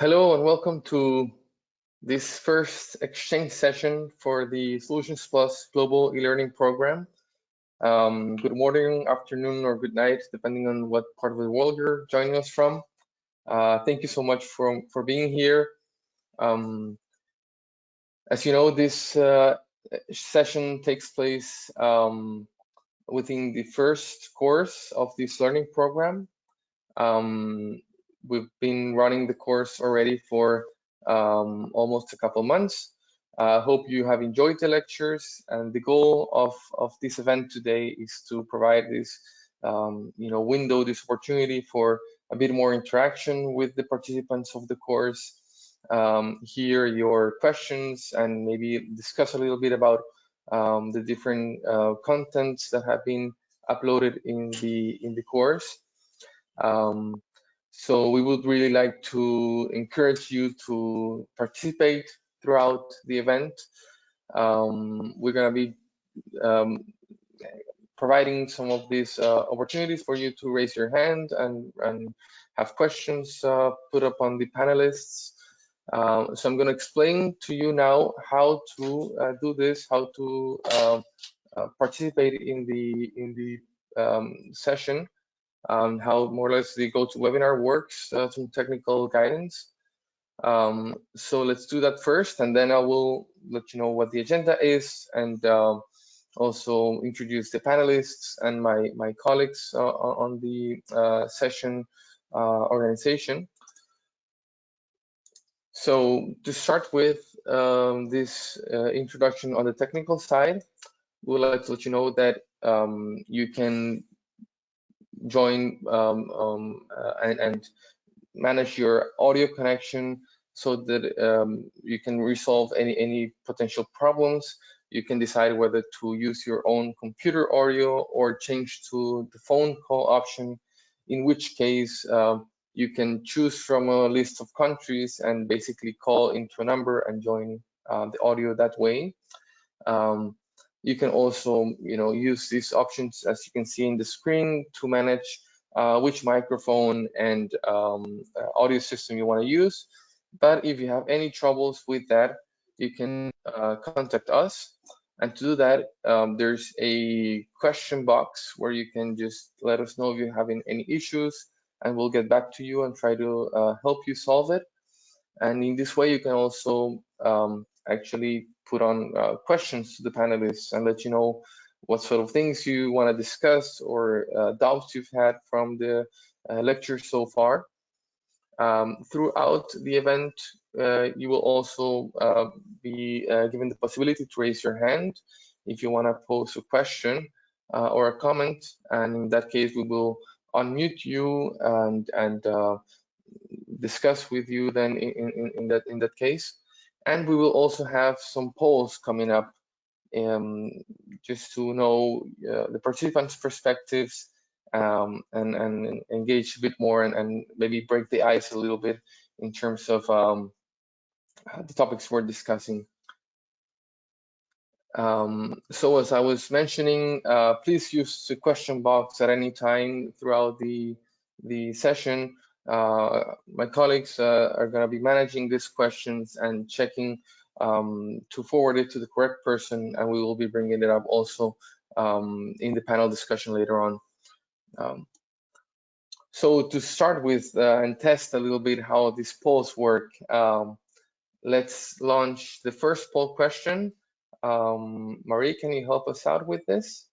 Hello and welcome to this first exchange session for the SOLUTIONSplus Global e-learning program. Good morning, afternoon, or good night, depending on what part of the world you're joining us from. Thank you so much for being here. As you know, this session takes place within the first course of this learning program. We've been running the course already for almost a couple months. Hope you have enjoyed the lectures, and the goal of this event today is to provide this window, this opportunity for a bit more interaction with the participants of the course, hear your questions, and maybe discuss a little bit about the different contents that have been uploaded in the course. So we would really like to encourage you to participate throughout the event. We're going to be providing some of these opportunities for you to raise your hand and have questions put up on the panelists. So I'm going to explain to you now how to do this, how to participate in the session. How more or less the GoToWebinar works, some technical guidance. So let's do that first, and then I will let you know what the agenda is, and also introduce the panelists and my colleagues on the session organization. So to start with this introduction on the technical side, we would like to let you know that you can join and manage your audio connection so that you can resolve any potential problems. You can decide whether to use your own computer audio or change to the phone call option, in which case you can choose from a list of countries and basically call into a number and join the audio that way. You can also, use these options, as you can see in the screen, to manage which microphone and audio system you want to use. But if you have any troubles with that, you can contact us. And to do that, there's a question box where you can just let us know if you're having any issues, and we'll get back to you and try to help you solve it. And in this way, you can also actually put on questions to the panelists and let you know what sort of things you want to discuss or doubts you've had from the lecture so far. Throughout the event, you will also be given the possibility to raise your hand if you want to pose a question or a comment, and in that case, we will unmute you and discuss with you then in that case. And we will also have some polls coming up just to know the participants' perspectives and engage a bit more and maybe break the ice a little bit in terms of the topics we're discussing. So as I was mentioning, please use the question box at any time throughout the session. My colleagues are going to be managing these questions and checking to forward it to the correct person, and we will be bringing it up also in the panel discussion later on. So to start with and test a little bit how these polls work, let's launch the first poll question. Marie, can you help us out with this?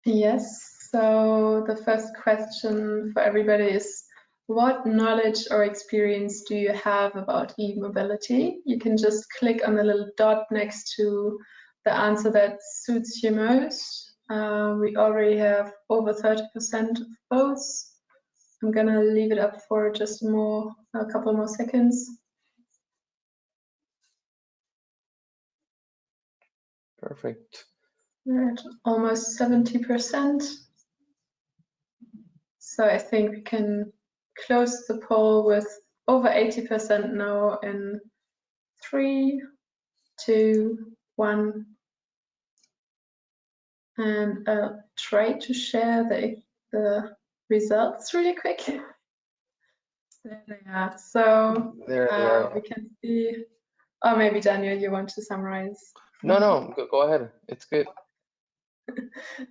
Yes, so the first question for everybody is, what knowledge or experience do you have about e-mobility? You can just click on the little dot next to the answer that suits you most. We already have over 30% of votes. I'm gonna leave it up for just a couple more seconds. Perfect. We're at almost 70%. So I think we can close the poll with over 80% no in 3, 2, 1. And I'll try to share the results really quick. There they are. So There they are. we can see, or maybe Daniel, you want to summarize? No, go ahead. It's good.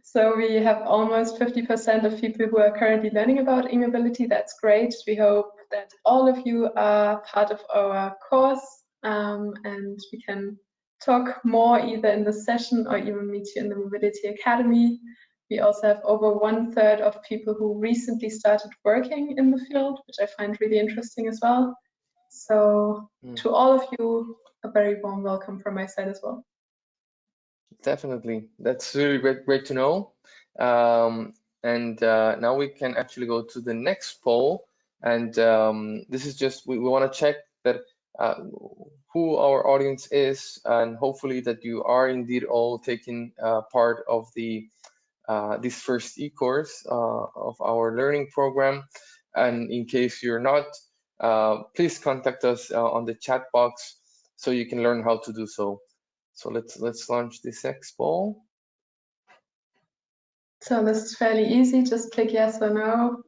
So we have almost 50% of people who are currently learning about e-mobility. That's great. We hope that all of you are part of our course, and we can talk more either in the session or even meet you in the Mobility Academy. We also have over 1/3 of people who recently started working in the field, which I find really interesting as well. So to all of you, a very warm welcome from my side as well. Definitely, that's really great to know. And now we can actually go to the next poll, and this is just we want to check that who our audience is, and hopefully that you are indeed all taking part of the this first e-course of our learning program. And in case you're not, please contact us on the chat box so you can learn how to do so. So let's launch this next poll. So this is fairly easy. Just click yes or no.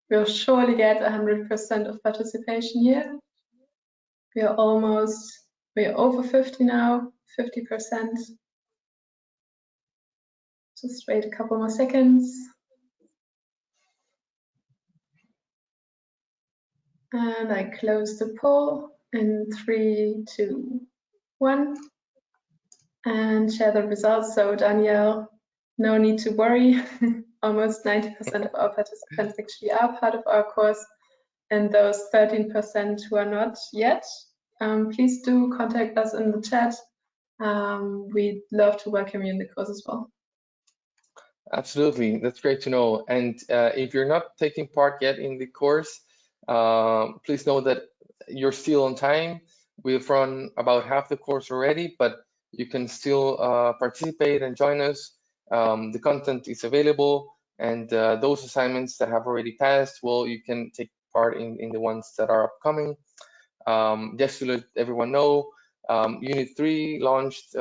We'll surely get 100% of participation here. We're over 50 now, 50%. Just wait a couple more seconds. And I close the poll in 3, 2, 1. And share the results. So Danielle, no need to worry. Almost 90% of our participants actually are part of our course. And those 13% who are not yet, please do contact us in the chat. We'd love to welcome you in the course as well. Absolutely, that's great to know. And if you're not taking part yet in the course, please know that you're still on time. We've run about half the course already, but you can still participate and join us. The content is available, and those assignments that have already passed, well, you can take part in the ones that are upcoming. Just to let everyone know, Unit 3 launched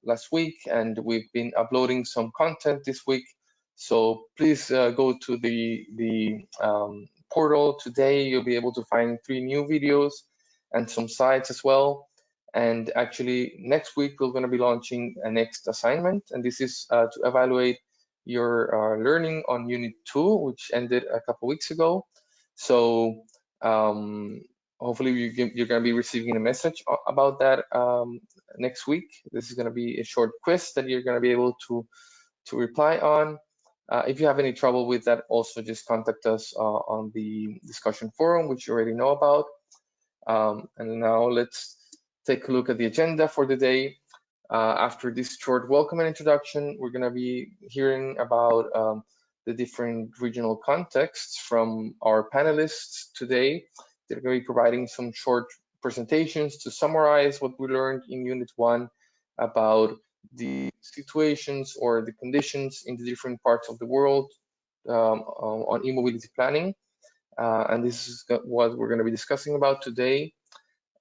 last week, and we've been uploading some content this week. So please go to the portal today. You'll be able to find 3 new videos and some slides as well. And actually, next week we're going to be launching a next assignment, and this is to evaluate your learning on Unit 2, which ended a couple weeks ago. So hopefully you're going to be receiving a message about that next week. This is going to be a short quiz that you're going to be able to reply on. If you have any trouble with that, also just contact us on the discussion forum, which you already know about. And now let's take a look at the agenda for the day. After this short welcome and introduction, we're going to be hearing about the different regional contexts from our panelists today. They're going to be providing some short presentations to summarize what we learned in Unit 1 about the situations or the conditions in the different parts of the world on e-mobility planning. And this is what we're going to be discussing about today.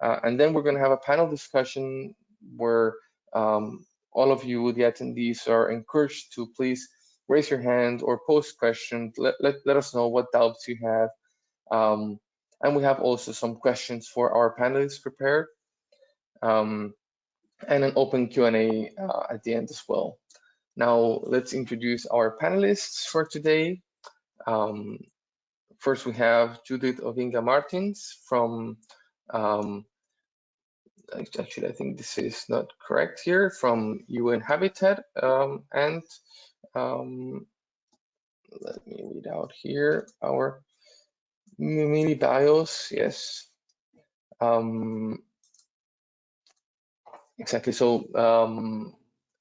And then we're going to have a panel discussion where all of you, the attendees, are encouraged to please raise your hand or post questions. Let us know what doubts you have. And we have also some questions for our panelists prepared, and an open Q&A at the end as well. Now, let's introduce our panelists for today. First, we have Judith Ovinga Martins from, actually, I think this is not correct here, from UN Habitat. And let me read out here our mini bios. Yes. Exactly. So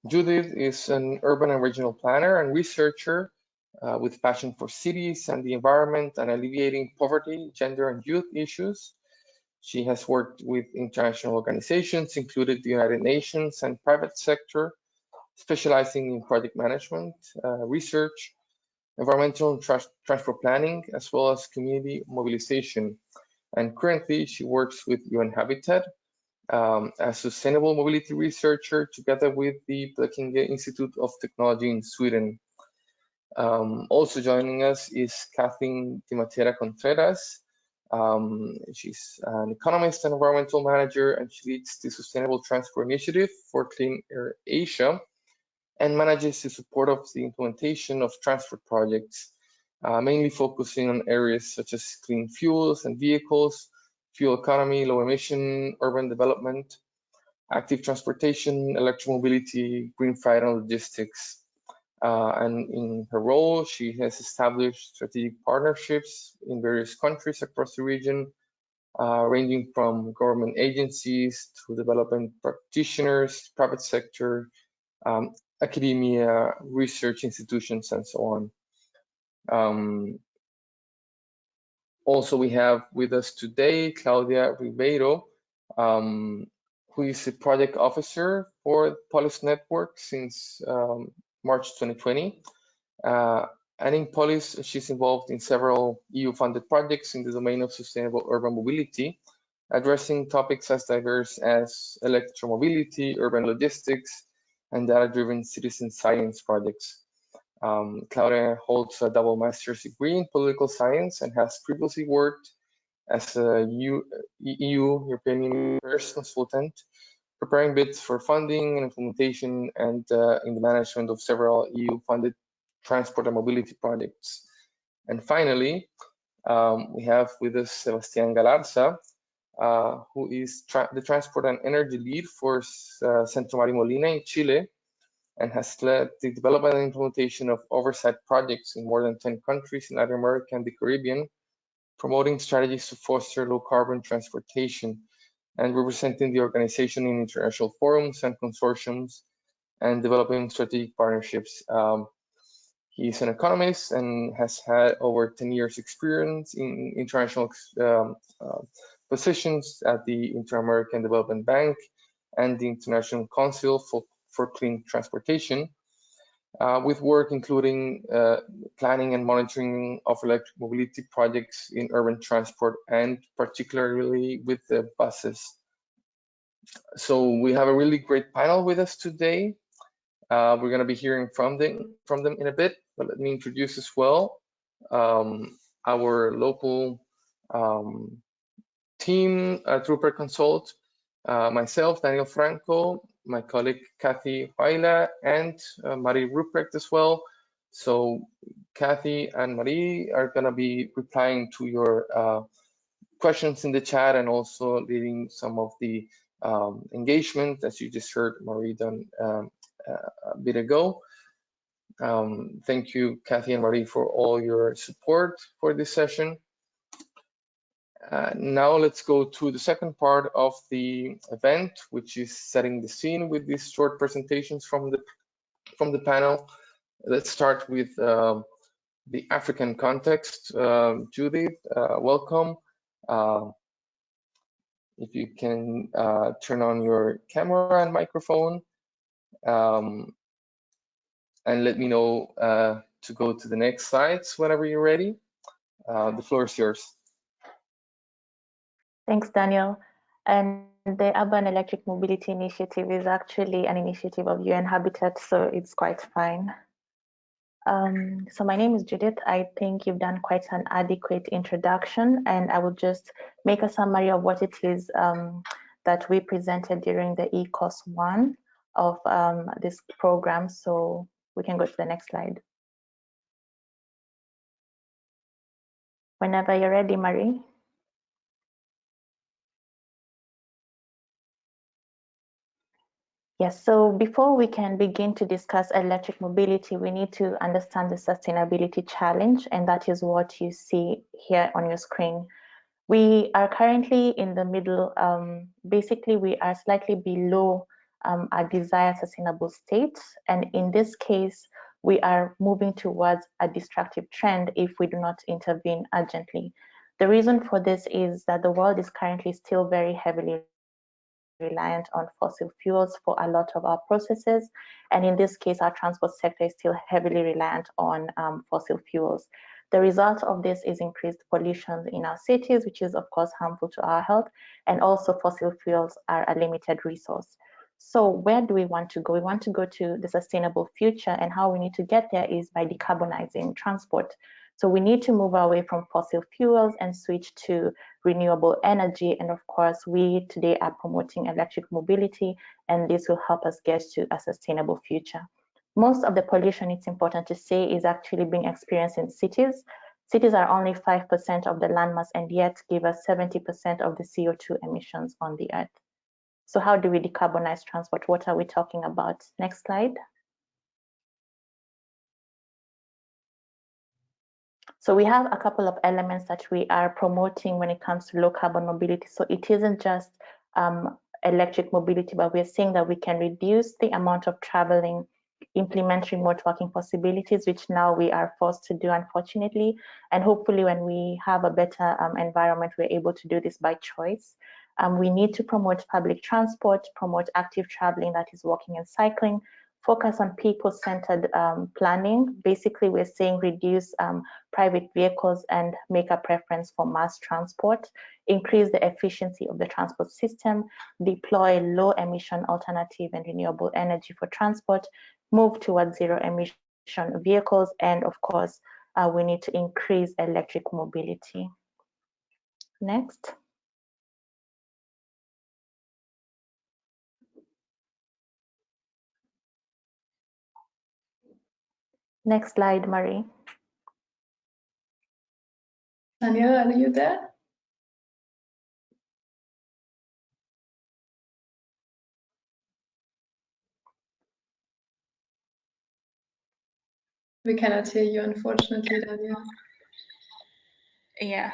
Judith is an urban and regional planner and researcher with passion for cities and the environment and alleviating poverty, gender, and youth issues. She has worked with international organizations, including the United Nations and private sector, specializing in project management, research, environmental and transport planning, as well as community mobilization. And currently, she works with UN Habitat as sustainable mobility researcher together with the Blekinge Institute of Technology in Sweden. Also joining us is Kathleen Di Matera Contreras. She's an economist and environmental manager, and she leads the Sustainable Transport Initiative for Clean Air Asia and manages the support of the implementation of transport projects, mainly focusing on areas such as clean fuels and vehicles, fuel economy, low emission, urban development, active transportation, electromobility, green freight and logistics. And in her role, she has established strategic partnerships in various countries across the region, ranging from government agencies to development practitioners, private sector, academia, research institutions, and so on. Also, we have with us today Claudia Ribeiro, who is a project officer for Polis Network since March 2020. And in Polis, she's involved in several EU-funded projects in the domain of sustainable urban mobility, addressing topics as diverse as electromobility, urban logistics, and data-driven citizen science projects. Claudia holds a double master's degree in political science and has previously worked as a European Union Affairs consultant, preparing bids for funding and implementation and in the management of several EU-funded transport and mobility projects. And finally, we have with us Sebastián Galarza, who is the transport and energy lead for Centro Mario Molina in Chile, and has led the development and implementation of oversight projects in more than 10 countries in Latin America and the Caribbean, promoting strategies to foster low carbon transportation and representing the organization in international forums and consortiums and developing strategic partnerships. He's an economist and has had over 10 years experience in international positions at the Inter-American Development Bank and the International Council for Clean Transportation, with work including planning and monitoring of electric mobility projects in urban transport and particularly with the buses. So we have a really great panel with us today. We're going to be hearing from them in a bit, but let me introduce as well our local team at Rupert Consult, myself, Daniel Franco, my colleague Kathy Baila, and Marie Ruprecht as well. So Kathy and Marie are going to be replying to your questions in the chat and also leading some of the engagement, as you just heard Marie done a bit ago. Thank you, Kathy and Marie, for all your support for this session. Now let's go to the second part of the event, which is setting the scene with these short presentations from the panel. Let's start with the African context. Judith, welcome. If you can turn on your camera and microphone, and let me know to go to the next slides whenever you're ready. The floor is yours. Thanks, Daniel. And the Urban Electric Mobility Initiative is actually an initiative of UN Habitat, so it's quite fine. So my name is Judith. I think you've done quite an adequate introduction, and I will just make a summary of what it is that we presented during the ECOS 1 of this program. So we can go to the next slide. Whenever you're ready, Marie. Yes, so before we can begin to discuss electric mobility, we need to understand the sustainability challenge, and that is what you see here on your screen. We are currently in the middle, basically we are slightly below our desired sustainable state, and in this case, we are moving towards a destructive trend if we do not intervene urgently. The reason for this is that the world is currently still very heavily reliant on fossil fuels for a lot of our processes, and in this case our transport sector is still heavily reliant on fossil fuels. The result of this is increased pollution in our cities, which is of course harmful to our health, and also fossil fuels are a limited resource. So where do we want to go? We want to go to the sustainable future, and how we need to get there is by decarbonizing transport. So we need to move away from fossil fuels and switch to renewable energy. And of course, we today are promoting electric mobility, and this will help us get to a sustainable future. Most of the pollution, it's important to say, is actually being experienced in cities. Cities are only 5% of the landmass and yet give us 70% of the CO2 emissions on the earth. So how do we decarbonize transport? What are we talking about? Next slide. So we have a couple of elements that we are promoting when it comes to low carbon mobility. So it isn't just electric mobility, but we're saying that we can reduce the amount of traveling, implement remote working possibilities, which now we are forced to do, unfortunately. And hopefully when we have a better environment, we're able to do this by choice. We need to promote public transport, promote active traveling, that is walking and cycling, focus on people-centered planning. Basically, we're saying reduce private vehicles and make a preference for mass transport, increase the efficiency of the transport system, deploy low emission alternative and renewable energy for transport, move towards zero emission vehicles, and of course, we need to increase electric mobility. Next. Next slide, Marie. Daniel, are you there? We cannot hear you, unfortunately, Daniel. Yeah.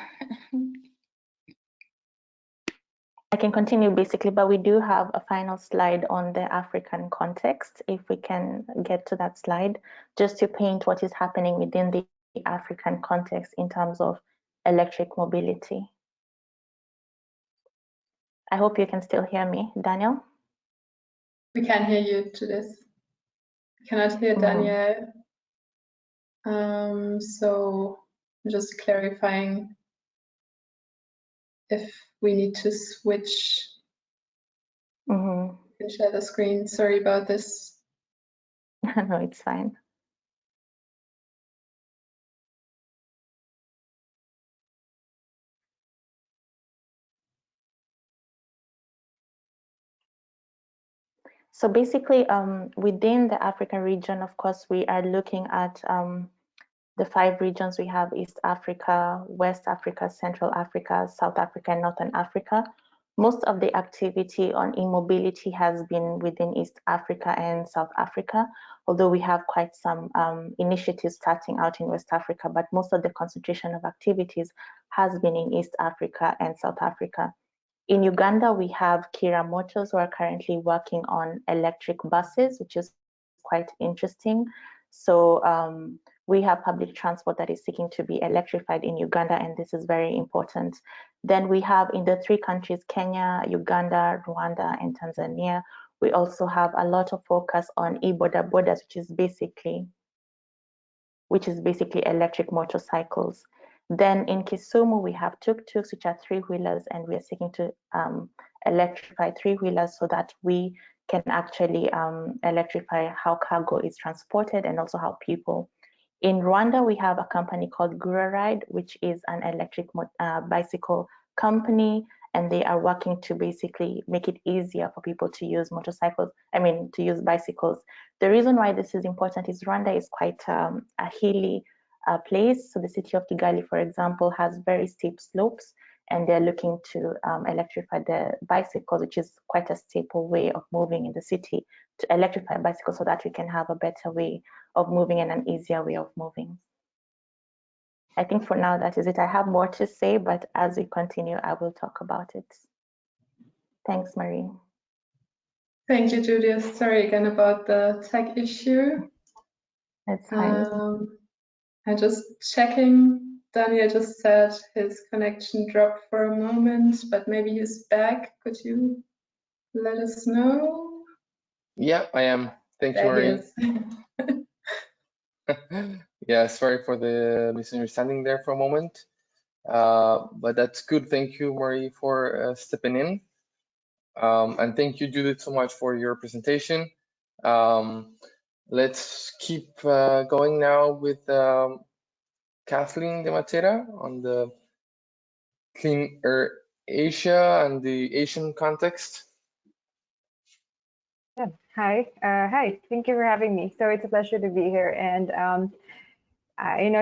I can continue basically, but we do have a final slide on the African context. If we can get to that slide, just to paint what is happening within the African context in terms of electric mobility. I hope you can still hear me, Daniel. We can hear you to this. We cannot hear Daniel. So just clarifying if we need to switch and share the screen. Sorry about this. No, it's fine. So basically, within the African region, of course, we are looking at the 5 regions we have: East Africa, West Africa, Central Africa, South Africa, and Northern Africa. Most of the activity on e-mobility has been within East Africa and South Africa, although we have quite some initiatives starting out in West Africa, but most of the concentration of activities has been in East Africa and South Africa. In Uganda, we have Kira Motors, who are currently working on electric buses, which is quite interesting. So we have public transport that is seeking to be electrified in Uganda, and this is very important. Then we have in the 3 countries, Kenya, Uganda, Rwanda, and Tanzania, we also have a lot of focus on e-boda bodas, which is basically electric motorcycles. Then in Kisumu, we have tuk-tuks, which are 3-wheelers, and we are seeking to electrify 3-wheelers so that we can actually electrify how cargo is transported and also how people. In Rwanda, we have a company called Gura Ride, which is an electric bicycle company, and they are working to basically make it easier for people to use to use bicycles. The reason why this is important is Rwanda is quite a hilly place. So the city of Kigali, for example, has very steep slopes, and they're looking to electrify the bicycles, which is quite a staple way of moving in the city, to electrify bicycles so that we can have a better way of moving and an easier way of moving. I think for now that is it. I have more to say, but as we continue, I will talk about it. Thanks, Marie. Thank you, Judith. Sorry again about the tech issue. It's fine. I'm just checking. Daniel just said his connection dropped for a moment, but maybe he's back. Could you let us know? Yeah, I am. Thank you, Marie. Yeah, sorry for the misunderstanding there for a moment. But that's good. Thank you, Marie, for stepping in. And thank you, Judith, so much for your presentation. Let's keep going now with Kathleen de Matera on the Clean Air Asia and the Asian context. Yeah. Hi. Thank you for having me. So it's a pleasure to be here. And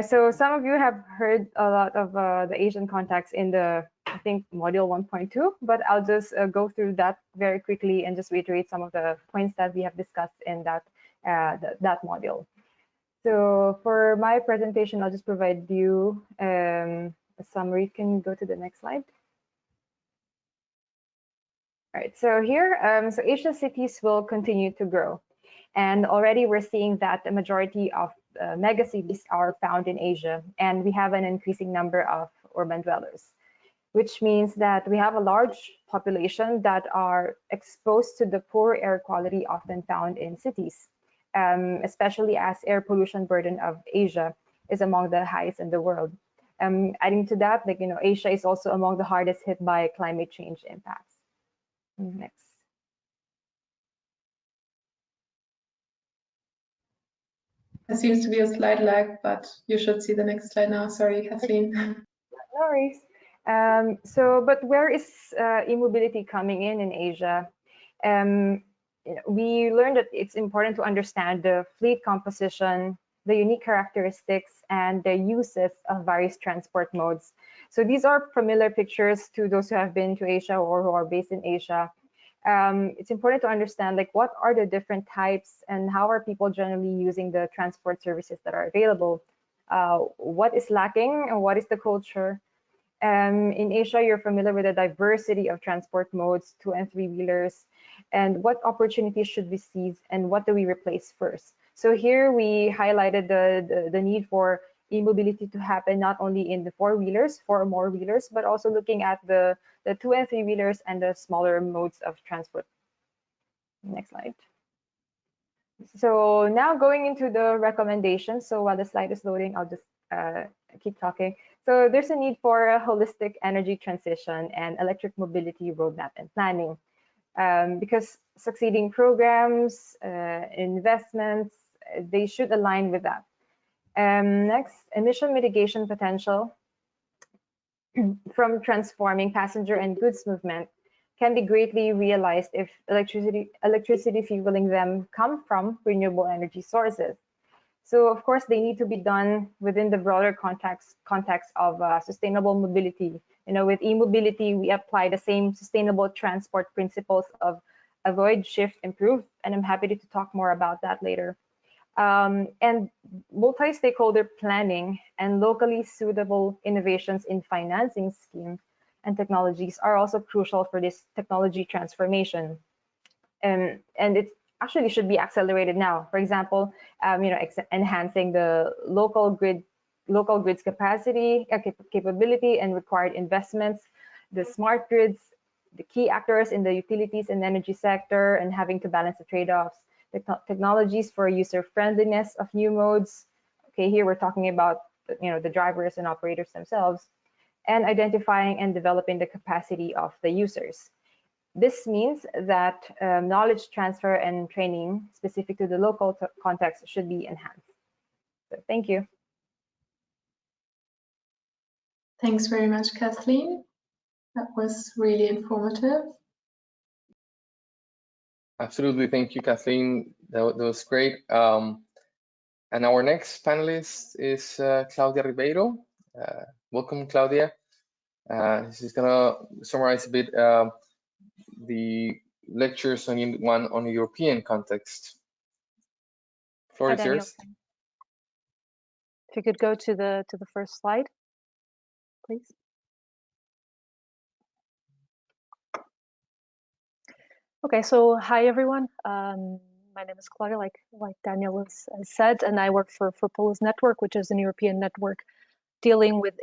so some of you have heard a lot of the Asian context in the, I think, module 1.2, but I'll just go through that very quickly and just reiterate some of the points that we have discussed in that that module. So for my presentation, I'll just provide you a summary. You can go to the next slide. All right, so here, so Asian cities will continue to grow. And already we're seeing that the majority of megacities are found in Asia, and we have an increasing number of urban dwellers, which means that we have a large population that are exposed to the poor air quality often found in cities, especially as air pollution burden of Asia is among the highest in the world. Adding to that, Asia is also among the hardest hit by climate change impacts. Next. There seems to be a slide lag, but you should see the next slide now. Sorry, Kathleen. No worries. But where is e-mobility coming in Asia? We learned that it's important to understand the fleet composition, the unique characteristics, and the uses of various transport modes. So these are familiar pictures to those who have been to Asia or who are based in Asia. It's important to understand what are the different types and how are people generally using the transport services that are available. What is lacking and what is the culture? In Asia, you're familiar with the diversity of transport modes, 2- and 3-wheelers, and what opportunities should we seize and what do we replace first? So here we highlighted the need for e-mobility to happen not only in the 4-wheelers, 4 or more wheelers, but also looking at the 2- and 3-wheelers and the smaller modes of transport. Next slide. So now going into the recommendations. So while the slide is loading, I'll just keep talking. So there's a need for a holistic energy transition and electric mobility roadmap and planning, because succeeding programs, investments, they should align with that. Next, emission mitigation potential from transforming passenger and goods movement can be greatly realized if electricity fueling them come from renewable energy sources. So of course, they need to be done within the broader context of sustainable mobility. With e-mobility, we apply the same sustainable transport principles of avoid, shift, improve, and I'm happy to talk more about that later. And multi-stakeholder planning and locally suitable innovations in financing schemes and technologies are also crucial for this technology transformation. And it actually should be accelerated now. For example, enhancing the local grid's capacity, capability, and required investments, the smart grids, the key actors in the utilities and energy sector, and having to balance the trade-offs, technologies for user friendliness of new modes. Okay, here we're talking about the drivers and operators themselves, and identifying and developing the capacity of the users. This means that knowledge transfer and training specific to the local context should be enhanced. So thank you. Thanks very much, Kathleen. That was really informative. Absolutely, thank you, Kathleen. That was great. And our next panelist is Claudia Ribeiro. Welcome, Claudia. She's gonna summarize a bit the lectures on the European context. Floor is yours. If you could go to the first slide, please. Okay, so hi everyone. My name is Claudia, like Daniel has said, and I work for Polis Network, which is an European network dealing with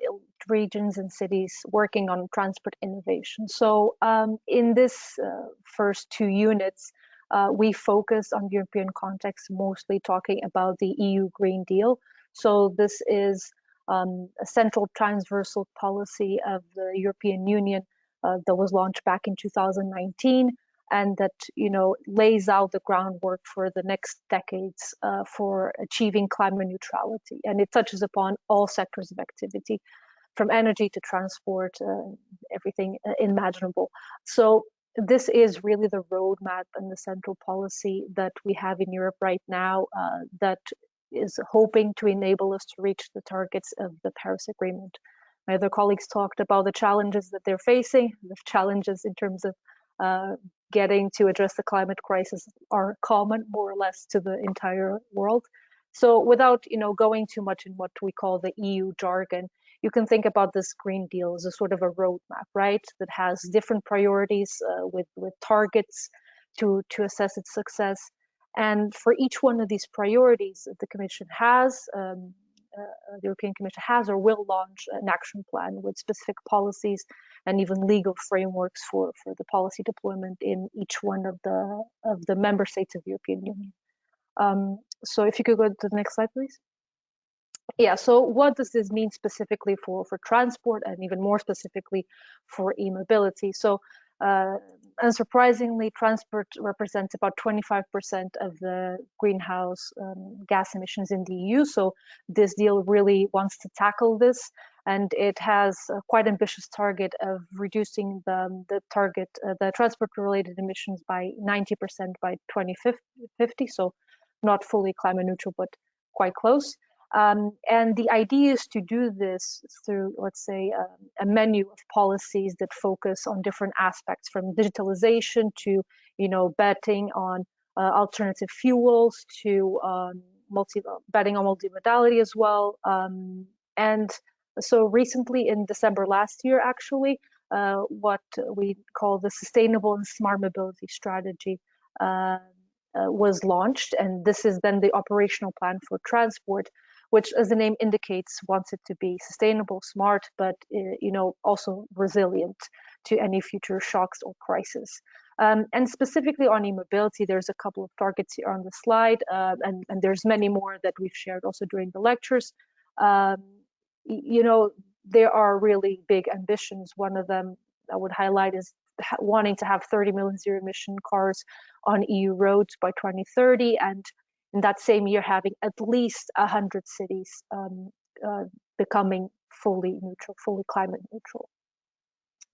regions and cities working on transport innovation. So in this first 2 units, we focus on European context, mostly talking about the EU Green Deal. So this is a central transversal policy of the European Union that was launched back in 2019, and that lays out the groundwork for the next decades for achieving climate neutrality. And it touches upon all sectors of activity, from energy to transport, everything imaginable. So this is really the roadmap and the central policy that we have in Europe right now that is hoping to enable us to reach the targets of the Paris Agreement. My other colleagues talked about the challenges that they're facing. The challenges in terms of getting to address the climate crisis are common, more or less, to the entire world. So without going too much in what we call the EU jargon, you can think about this Green Deal as a sort of a roadmap, right? That has different priorities with targets to assess its success. And for each one of these priorities that the Commission has, the European Commission has or will launch an action plan with specific policies and even legal frameworks for the policy deployment in each one of the member states of the European Union. So if you could go to the next slide, please. Yeah, so what does this mean specifically for transport, and even more specifically for e-mobility? So unsurprisingly, transport represents about 25% of the greenhouse gas emissions in the EU. So this deal really wants to tackle this, and it has a quite ambitious target of reducing the transport-related emissions by 90% by 2050. So not fully climate neutral, but quite close. And the idea is to do this through, let's say, a menu of policies that focus on different aspects, from digitalization to, betting on alternative fuels, to betting on multimodality as well. And so recently, in December last year, actually, what we call the Sustainable and Smart Mobility Strategy was launched, and this is then the operational plan for transport, which, as the name indicates, wants it to be sustainable, smart, but also resilient to any future shocks or crises. And specifically on e-mobility, there's a couple of targets here on the slide, and there's many more that we've shared also during the lectures. There are really big ambitions. One of them I would highlight is wanting to have 30 million zero-emission cars on EU roads by 2030, and in that same year having at least 100 cities becoming fully neutral, fully climate neutral.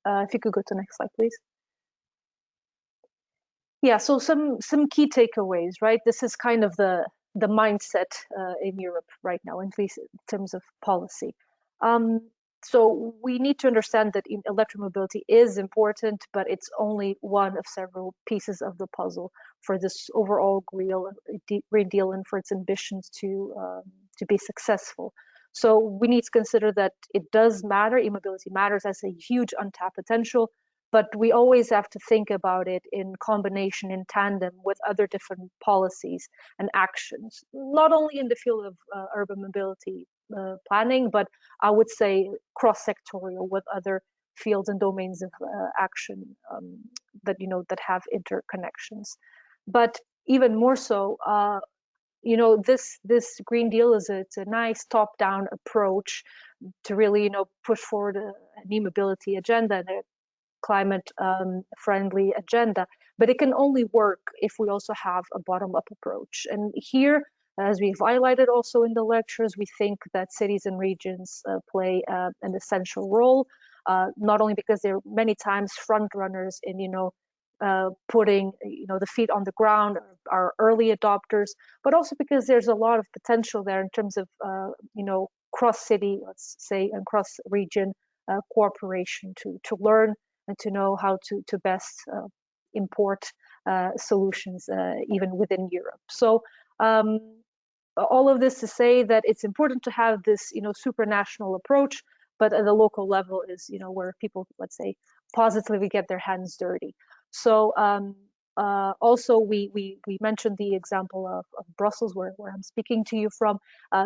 If you could go to the next slide, please. Yeah, so some key takeaways, right? This is kind of the mindset in Europe right now, at least in terms of policy. So we need to understand that electromobility is important, but it's only one of several pieces of the puzzle for this overall Green Deal and for its ambitions to be successful. So we need to consider that it does matter, e-mobility matters, as a huge untapped potential, but we always have to think about it in combination, in tandem with other different policies and actions, not only in the field of urban mobility planning, but I would say cross-sectorial with other fields and domains of action that have interconnections. But even more so, this Green Deal it's a nice top-down approach to really push forward an e-mobility agenda and a climate-friendly agenda. But it can only work if we also have a bottom-up approach. And here, as we've highlighted also in the lectures, we think that cities and regions play an essential role, not only because they're many times front runners in putting the feet on the ground, are early adopters, but also because there's a lot of potential there in terms of cross-city, let's say, and cross-region cooperation to learn and to know how to best import solutions even within Europe. So all of this to say that it's important to have this supranational approach, but at the local level is where people, let's say, positively get their hands dirty. So also we mentioned the example of Brussels, where I'm speaking to you from,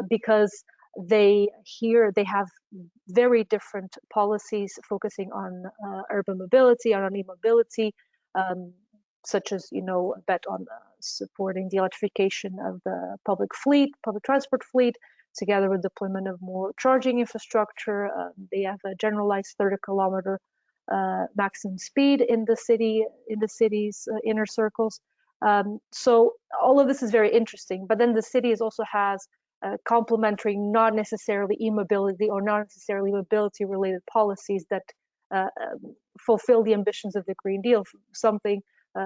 because they have very different policies focusing on urban mobility, on e-mobility, such as a bet on supporting the electrification of the public transport fleet, together with deployment of more charging infrastructure. They have a generalized 30-kilometer maximum speed in the city's inner circles. So all of this is very interesting, but then the city also has complementary, not necessarily e-mobility or not necessarily mobility related policies that fulfill the ambitions of the Green Deal. Something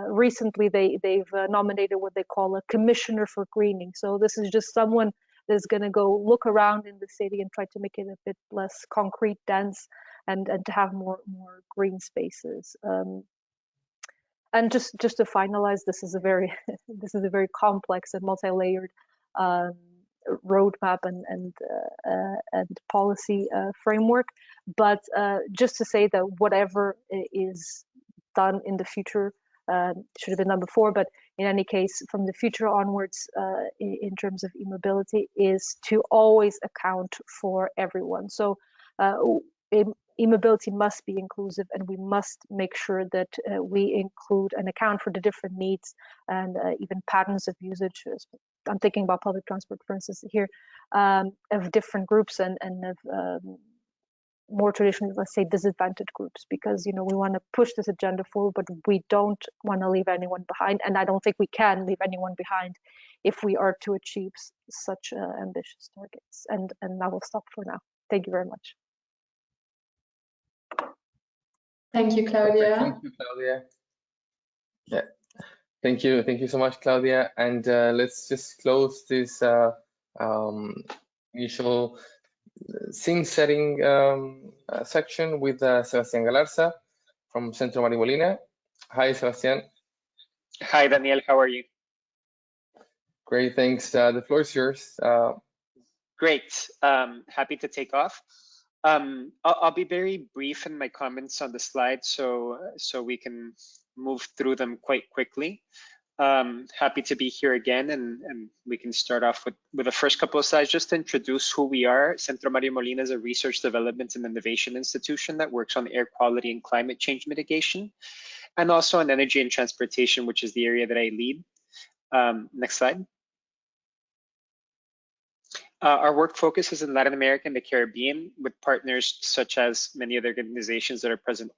recently they've nominated what they call a commissioner for greening. So this is just someone that's going to go look around in the city and try to make it a bit less concrete dense and to have more green spaces. And just to finalize, this is a very complex and multi-layered roadmap and policy framework. But just to say that whatever is done in the future should have been done before, but in any case, from the future onwards, in terms of e-mobility, is to always account for everyone. So e-mobility must be inclusive, and we must make sure that we include and account for the different needs and even patterns of usage. I'm thinking about public transport, for instance, here, of different groups and of more traditional, let's say, disadvantaged groups, because we want to push this agenda forward, but we don't want to leave anyone behind, and I don't think we can leave anyone behind if we are to achieve such ambitious targets. And I will stop for now. Thank you very much. Thank you, Claudia. Thank you, Claudia. Yeah, thank you so much, Claudia. And let's just close this initial scene setting section with Sebastián Galarza from Centro Mario Molina. Hi, Sebastián. Hi, Daniel. How are you? Great, thanks. The floor is yours. Great. Happy to take off. I'll be very brief in my comments on the slides, so we can move through them quite quickly. Happy to be here again, and we can start off with the first couple of slides just to introduce who we are. Centro Mario Molina is a research, development, and innovation institution that works on air quality and climate change mitigation, and also on energy and transportation, which is the area that I lead. Next slide. Our work focuses in Latin America and the Caribbean with partners such as many other organizations that are present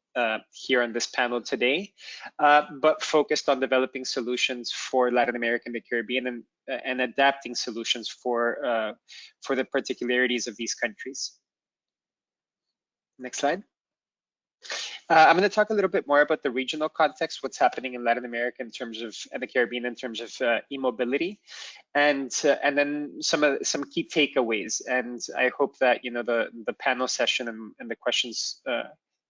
here on this panel today, but focused on developing solutions for Latin America and the Caribbean and adapting solutions for the particularities of these countries. Next slide. I'm going to talk a little bit more about the regional context, what's happening in Latin America in terms of, and the Caribbean in terms of e-mobility, and then some key takeaways. And I hope that the panel session and the questions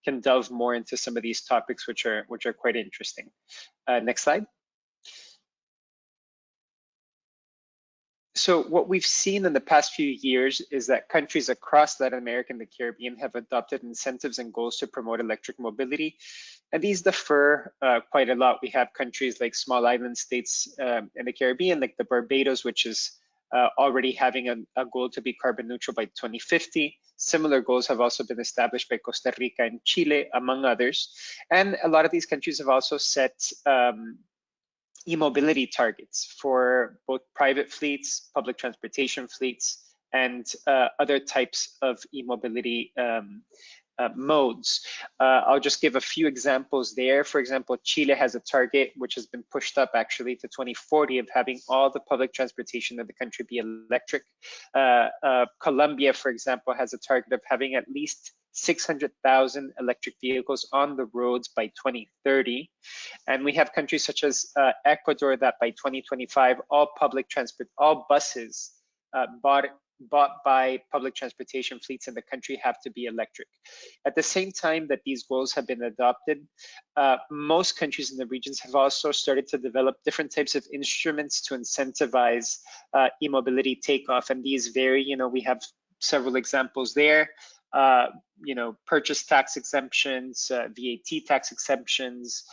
can delve more into some of these topics, which are quite interesting. Next slide. So what we've seen in the past few years is that countries across Latin America and the Caribbean have adopted incentives and goals to promote electric mobility. And these differ quite a lot. We have countries like small island states in the Caribbean, like the Barbados, which is already having a goal to be carbon neutral by 2050. Similar goals have also been established by Costa Rica and Chile, among others. And a lot of these countries have also set e-mobility targets for both private fleets, public transportation fleets, and other types of e-mobility modes. I'll just give a few examples there. For example, Chile has a target which has been pushed up actually to 2040 of having all the public transportation of the country be electric. Colombia, for example, has a target of having at least 600,000 electric vehicles on the roads by 2030. And we have countries such as Ecuador that by 2025, all buses bought by public transportation fleets in the country have to be electric. At the same time that these goals have been adopted, most countries in the regions have also started to develop different types of instruments to incentivize e-mobility takeoff. And these vary, we have several examples there. Purchase tax exemptions, VAT tax exemptions.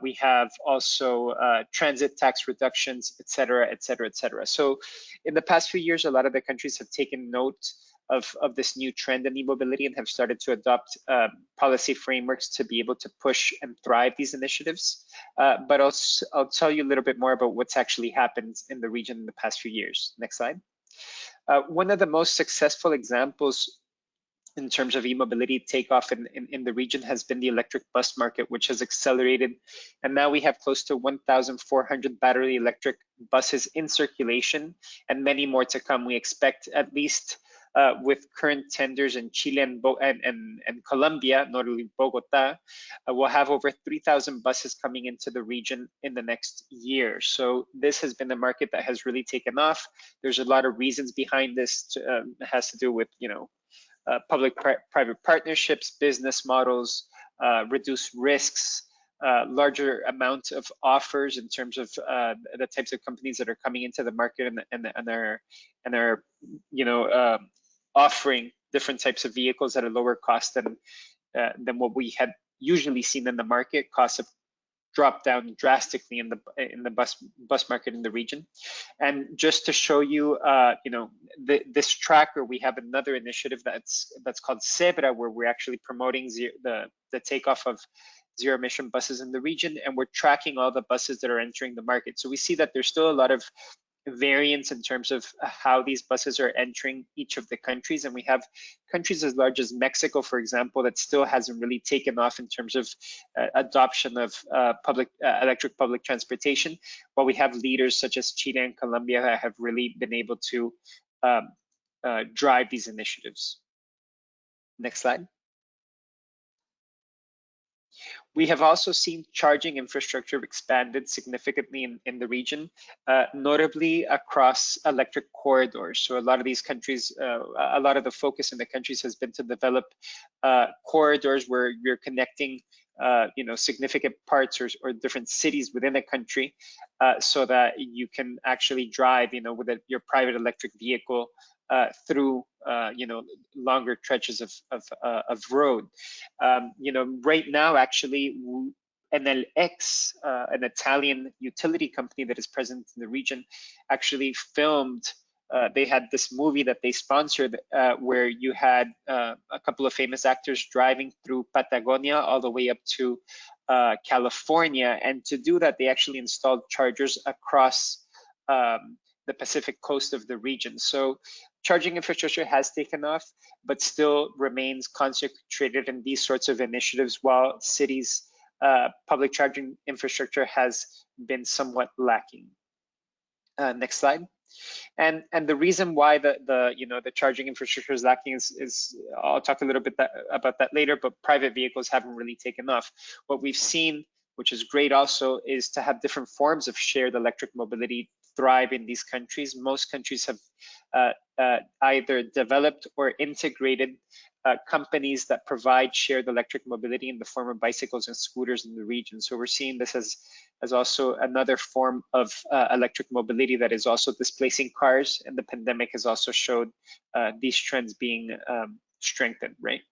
We have also transit tax reductions, et cetera, et cetera, et cetera. So in the past few years, a lot of the countries have taken note of this new trend in e-mobility and have started to adopt policy frameworks to be able to push and thrive these initiatives. But I'll tell you a little bit more about what's actually happened in the region in the past few years. Next slide. One of the most successful examples in terms of e-mobility takeoff in the region has been the electric bus market, which has accelerated. And now we have close to 1,400 battery electric buses in circulation and many more to come. We expect at least with current tenders in Chile and Colombia, notably Bogota, we'll have over 3,000 buses coming into the region in the next year. So this has been a market that has really taken off. There's a lot of reasons behind this. It has to do with, public-private partnerships, business models, reduce risks, larger amount of offers in terms of the types of companies that are coming into the market and are offering different types of vehicles at a lower cost than what we had usually seen in the market. Costs have dropped down drastically in the bus market in the region. And just to show you, this tracker, we have another initiative that's called Zebra, where we're actually promoting the takeoff of zero emission buses in the region, and we're tracking all the buses that are entering the market. So we see that there's still a lot of variance in terms of how these buses are entering each of the countries, and we have countries as large as Mexico, for example, that still hasn't really taken off in terms of adoption of electric public transportation, while we have leaders such as Chile and Colombia that have really been able to drive these initiatives. Next slide. We have also seen charging infrastructure expanded significantly in the region, notably across electric corridors. So a lot of these countries, a lot of the focus in the countries has been to develop corridors where you're connecting significant parts or different cities within a country, so that you can actually drive, with your private electric vehicle through longer stretches of road. Right now, actually, Enel X, an Italian utility company that is present in the region, actually filmed. They had this movie that they sponsored where you had a couple of famous actors driving through Patagonia all the way up to California. And to do that, they actually installed chargers across the Pacific coast of the region. So charging infrastructure has taken off, but still remains concentrated in these sorts of initiatives, while cities' public charging infrastructure has been somewhat lacking. Next slide. And the reason why the charging infrastructure is lacking is I'll talk a little bit about that later, but private vehicles haven't really taken off. What we've seen, which is great also, is to have different forms of shared electric mobility thrive in these countries. Most countries have either developed or integrated companies that provide shared electric mobility in the form of bicycles and scooters in the region. So we're seeing this as also another form of electric mobility that is also displacing cars, and the pandemic has also showed these trends being strengthened, right?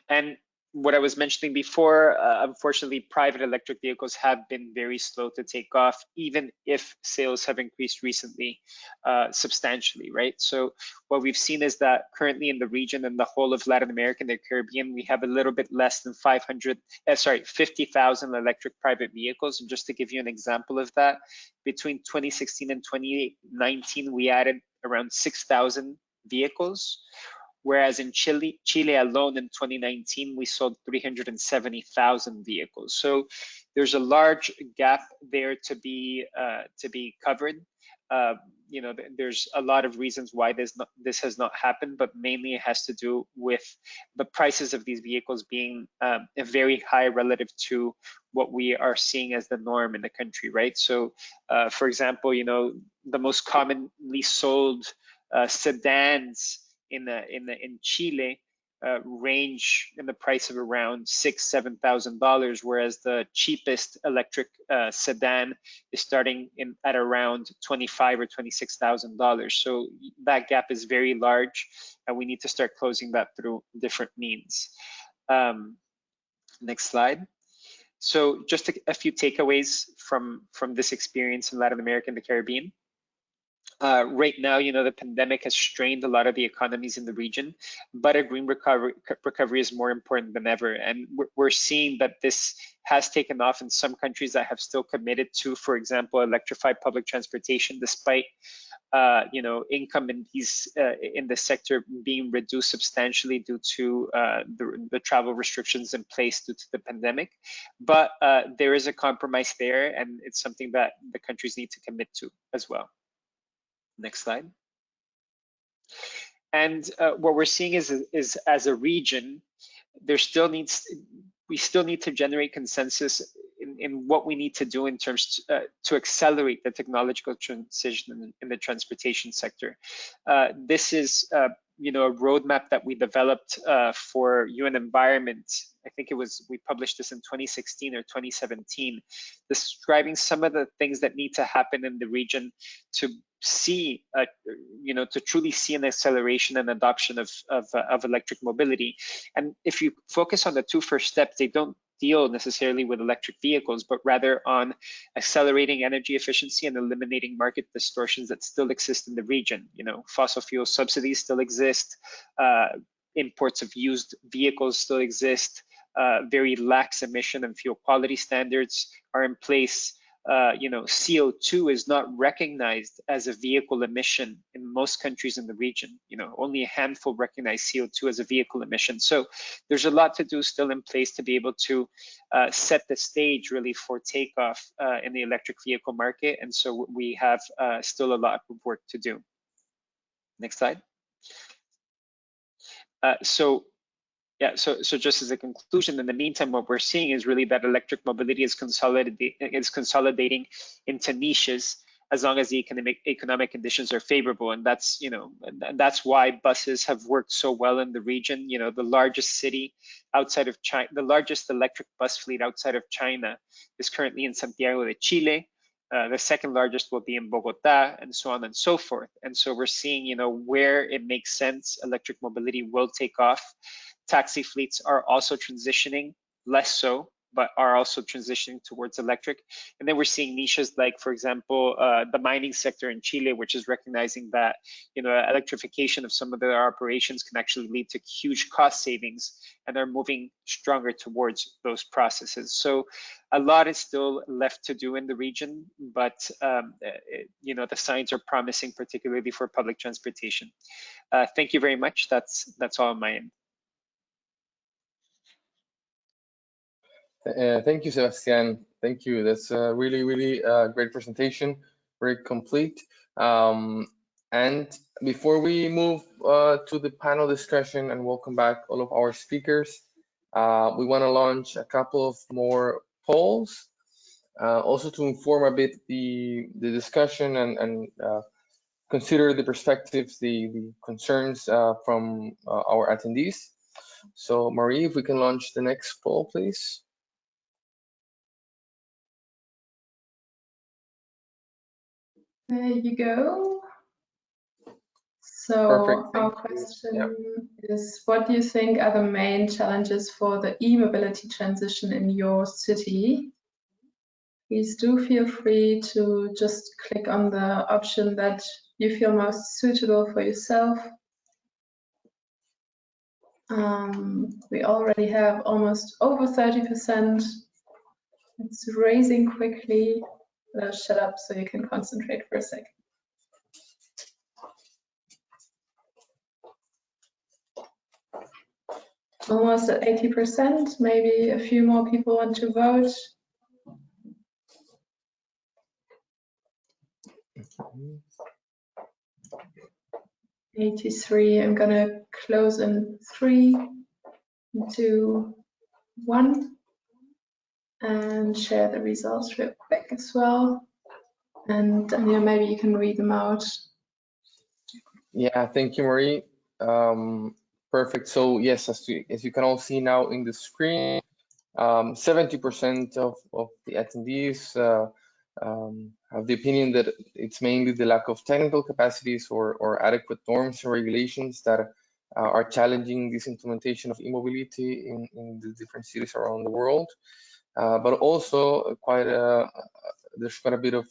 And what I was mentioning before, unfortunately, private electric vehicles have been very slow to take off, even if sales have increased recently substantially, right? So what we've seen is that currently in the region and the whole of Latin America and the Caribbean, we have a little bit less than 50,000 electric private vehicles. And just to give you an example of that, between 2016 and 2019, we added around 6,000 vehicles. Whereas in Chile alone in 2019, we sold 370,000 vehicles. So there's a large gap there to be covered. There's a lot of reasons why this has not happened, but mainly it has to do with the prices of these vehicles being very high relative to what we are seeing as the norm in the country, right? So, for example, the most commonly sold sedans in Chile range in the price of around $6,000–7,000, whereas the cheapest electric sedan is starting at around $25,000 or $26,000. So that gap is very large, and we need to start closing that through different means. Next slide. So just a few takeaways from this experience in Latin America and the Caribbean. Right now, the pandemic has strained a lot of the economies in the region, but a green recovery is more important than ever. And we're seeing that this has taken off in some countries that have still committed to, for example, electrified public transportation, despite income in these in the sector being reduced substantially due to the travel restrictions in place due to the pandemic. But there is a compromise there, and it's something that the countries need to commit to as well. Next slide. And what we're seeing is as a region, we still need to generate consensus in what we need to do in terms to accelerate the technological transition in the transportation sector. This is a roadmap that we developed for UN Environment. I think we published this in 2016 or 2017, describing some of the things that need to happen in the region to see, to truly see an acceleration and adoption of electric mobility. And if you focus on the two first steps, they don't deal necessarily with electric vehicles, but rather on accelerating energy efficiency and eliminating market distortions that still exist in the region. Fossil fuel subsidies still exist, imports of used vehicles still exist, very lax emission and fuel quality standards are in place. CO2 is not recognized as a vehicle emission in most countries in the region. Only a handful recognize CO2 as a vehicle emission. So there's a lot to do still in place to be able to set the stage really for takeoff in the electric vehicle market. And so we have still a lot of work to do. Next slide. So just as a conclusion, in the meantime, what we're seeing is really that electric mobility is consolidating into niches as long as the economic conditions are favorable, and that's why buses have worked so well in the region. The largest city outside of China, the largest electric bus fleet outside of China is currently in Santiago de Chile. The second largest will be in Bogota, and so on and so forth. And so we're seeing, where it makes sense, electric mobility will take off. Taxi fleets are also transitioning, less so, but are also transitioning towards electric. And then we're seeing niches like, for example, the mining sector in Chile, which is recognizing that electrification of some of their operations can actually lead to huge cost savings, and are moving stronger towards those processes. So a lot is still left to do in the region, but the signs are promising, particularly for public transportation. Thank you very much. That's all on my end. Thank you, Sebastian. Thank you. That's a really, really great presentation, very complete. And before we move to the panel discussion and welcome back all of our speakers, we want to launch a couple of more polls, also to inform a bit the discussion and consider the perspectives, the concerns from our attendees. So, Marie, if we can launch the next poll, please. There you go. So Perfect. our question is, what do you think are the main challenges for the e-mobility transition in your city? Please do feel free to just click on the option that you feel most suitable for yourself. We already have almost over 30%. It's raising quickly. I'll shut up so you can concentrate for a second. Almost at 80%, maybe a few more people want to vote. Mm-hmm. 83, I'm gonna close in 3, 2, 1, and share the results real quick as well. And Daniel, maybe you can read them out. Yeah, thank you, Marie. Perfect. So yes, as you can all see now in the screen, 70% of the attendees have the opinion that it's mainly the lack of technical capacities or adequate norms and regulations that are challenging this implementation of e-mobility in the different cities around the world. But also there's quite a bit of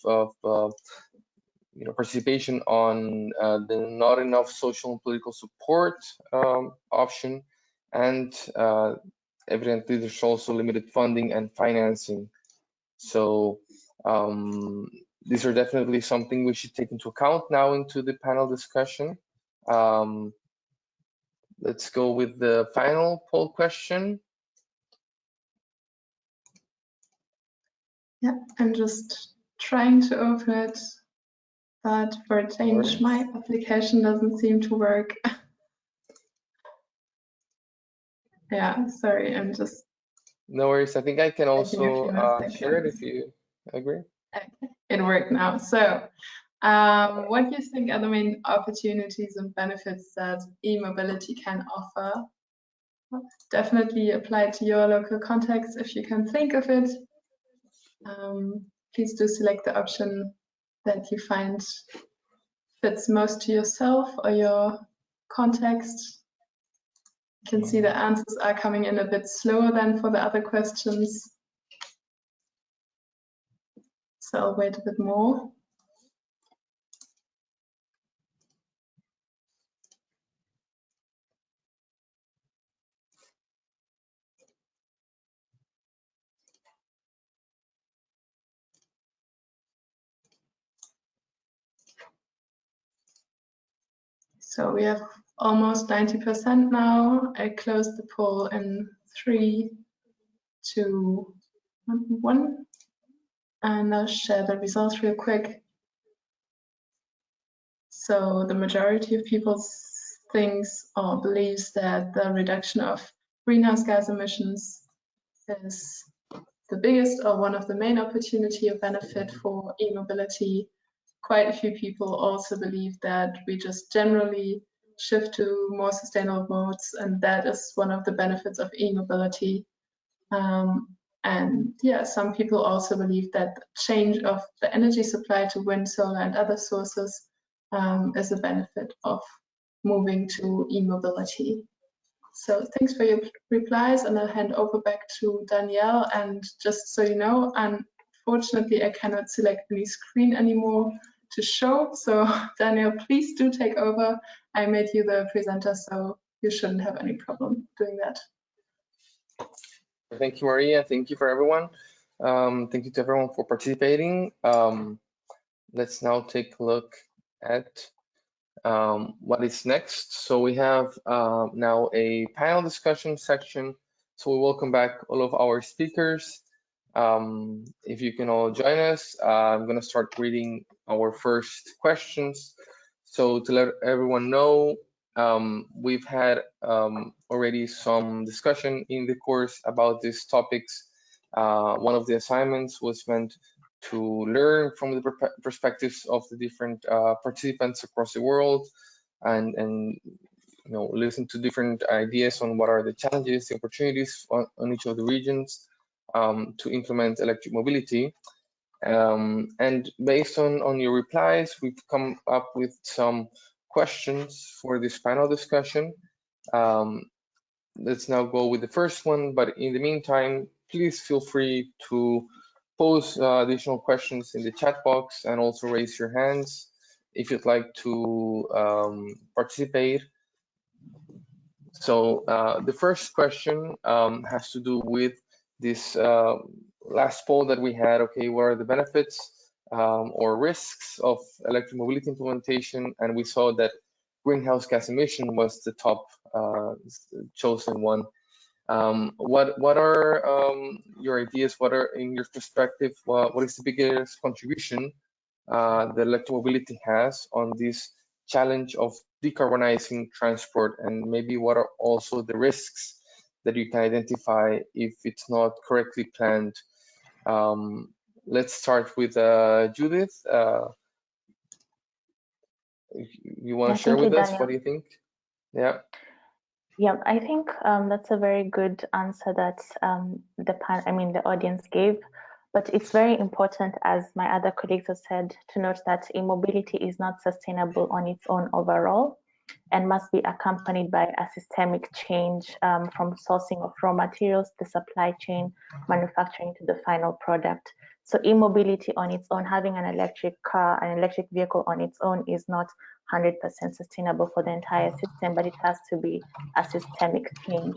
participation on the not enough social and political support option, and evidently there's also limited funding and financing. So these are definitely something we should take into account now into the panel discussion. Let's go with the final poll question. Yeah, I'm just trying to open it, but for a change, my application doesn't seem to work. Yeah, sorry, I'm just. No worries. I think I can also share it seconds. if you agree. Okay, it worked now. So, what do you think are the main opportunities and benefits that e-mobility can offer? Definitely apply to your local context if you can think of it. Please do select the option that you find fits most to yourself or your context. You can see the answers are coming in a bit slower than for the other questions. So I'll wait a bit more. So we have almost 90% now. I closed the poll in 3, 2, 1. And I'll share the results real quick. So the majority of people thinks or believes that the reduction of greenhouse gas emissions is the biggest or one of the main opportunity or benefit for e-mobility. Quite a few people also believe that we just generally shift to more sustainable modes, and that is one of the benefits of e-mobility. And yeah, some people also believe that the change of the energy supply to wind, solar, and other sources is a benefit of moving to e-mobility. So thanks for your replies, and I'll hand over back to Danielle. And just so you know, unfortunately, I cannot select any screen anymore to show. So Danielle, please do take over. I made you the presenter, so you shouldn't have any problem doing that. Thank you, Maria. Thank you for everyone. Thank you to everyone for participating. Let's now take a look at what is next. So we have now a panel discussion section. So we welcome back all of our speakers. If you can all join us, I'm going to start reading our first questions. So to let everyone know, we've had already some discussion in the course about these topics. One of the assignments was meant to learn from the perspectives of the different participants across the world, and you know, listen to different ideas on what are the challenges, the opportunities on each of the regions to implement electric mobility. And based on your replies, we've come up with some questions for this panel discussion. Let's now go with the first one, but in the meantime, please feel free to pose additional questions in the chat box and also raise your hands if you'd like to participate. So the first question has to do with this last poll that we had. Okay, what are the benefits or risks of electric mobility implementation? And we saw that greenhouse gas emission was the top chosen one. What are your ideas? What are, in your perspective, what is the biggest contribution that electromobility has on this challenge of decarbonizing transport, and maybe what are also the risks that you can identify if it's not correctly planned? Let's start with Judith. You want to share with us, what do you think? Yeah. Yeah, I think that's a very good answer that the audience gave. But it's very important, as my other colleagues have said, to note that e-mobility is not sustainable on its own overall and must be accompanied by a systemic change from sourcing of raw materials, the supply chain, manufacturing to the final product. So e-mobility on its own, having an electric car, an electric vehicle on its own is not 100% sustainable for the entire system, but it has to be a systemic change.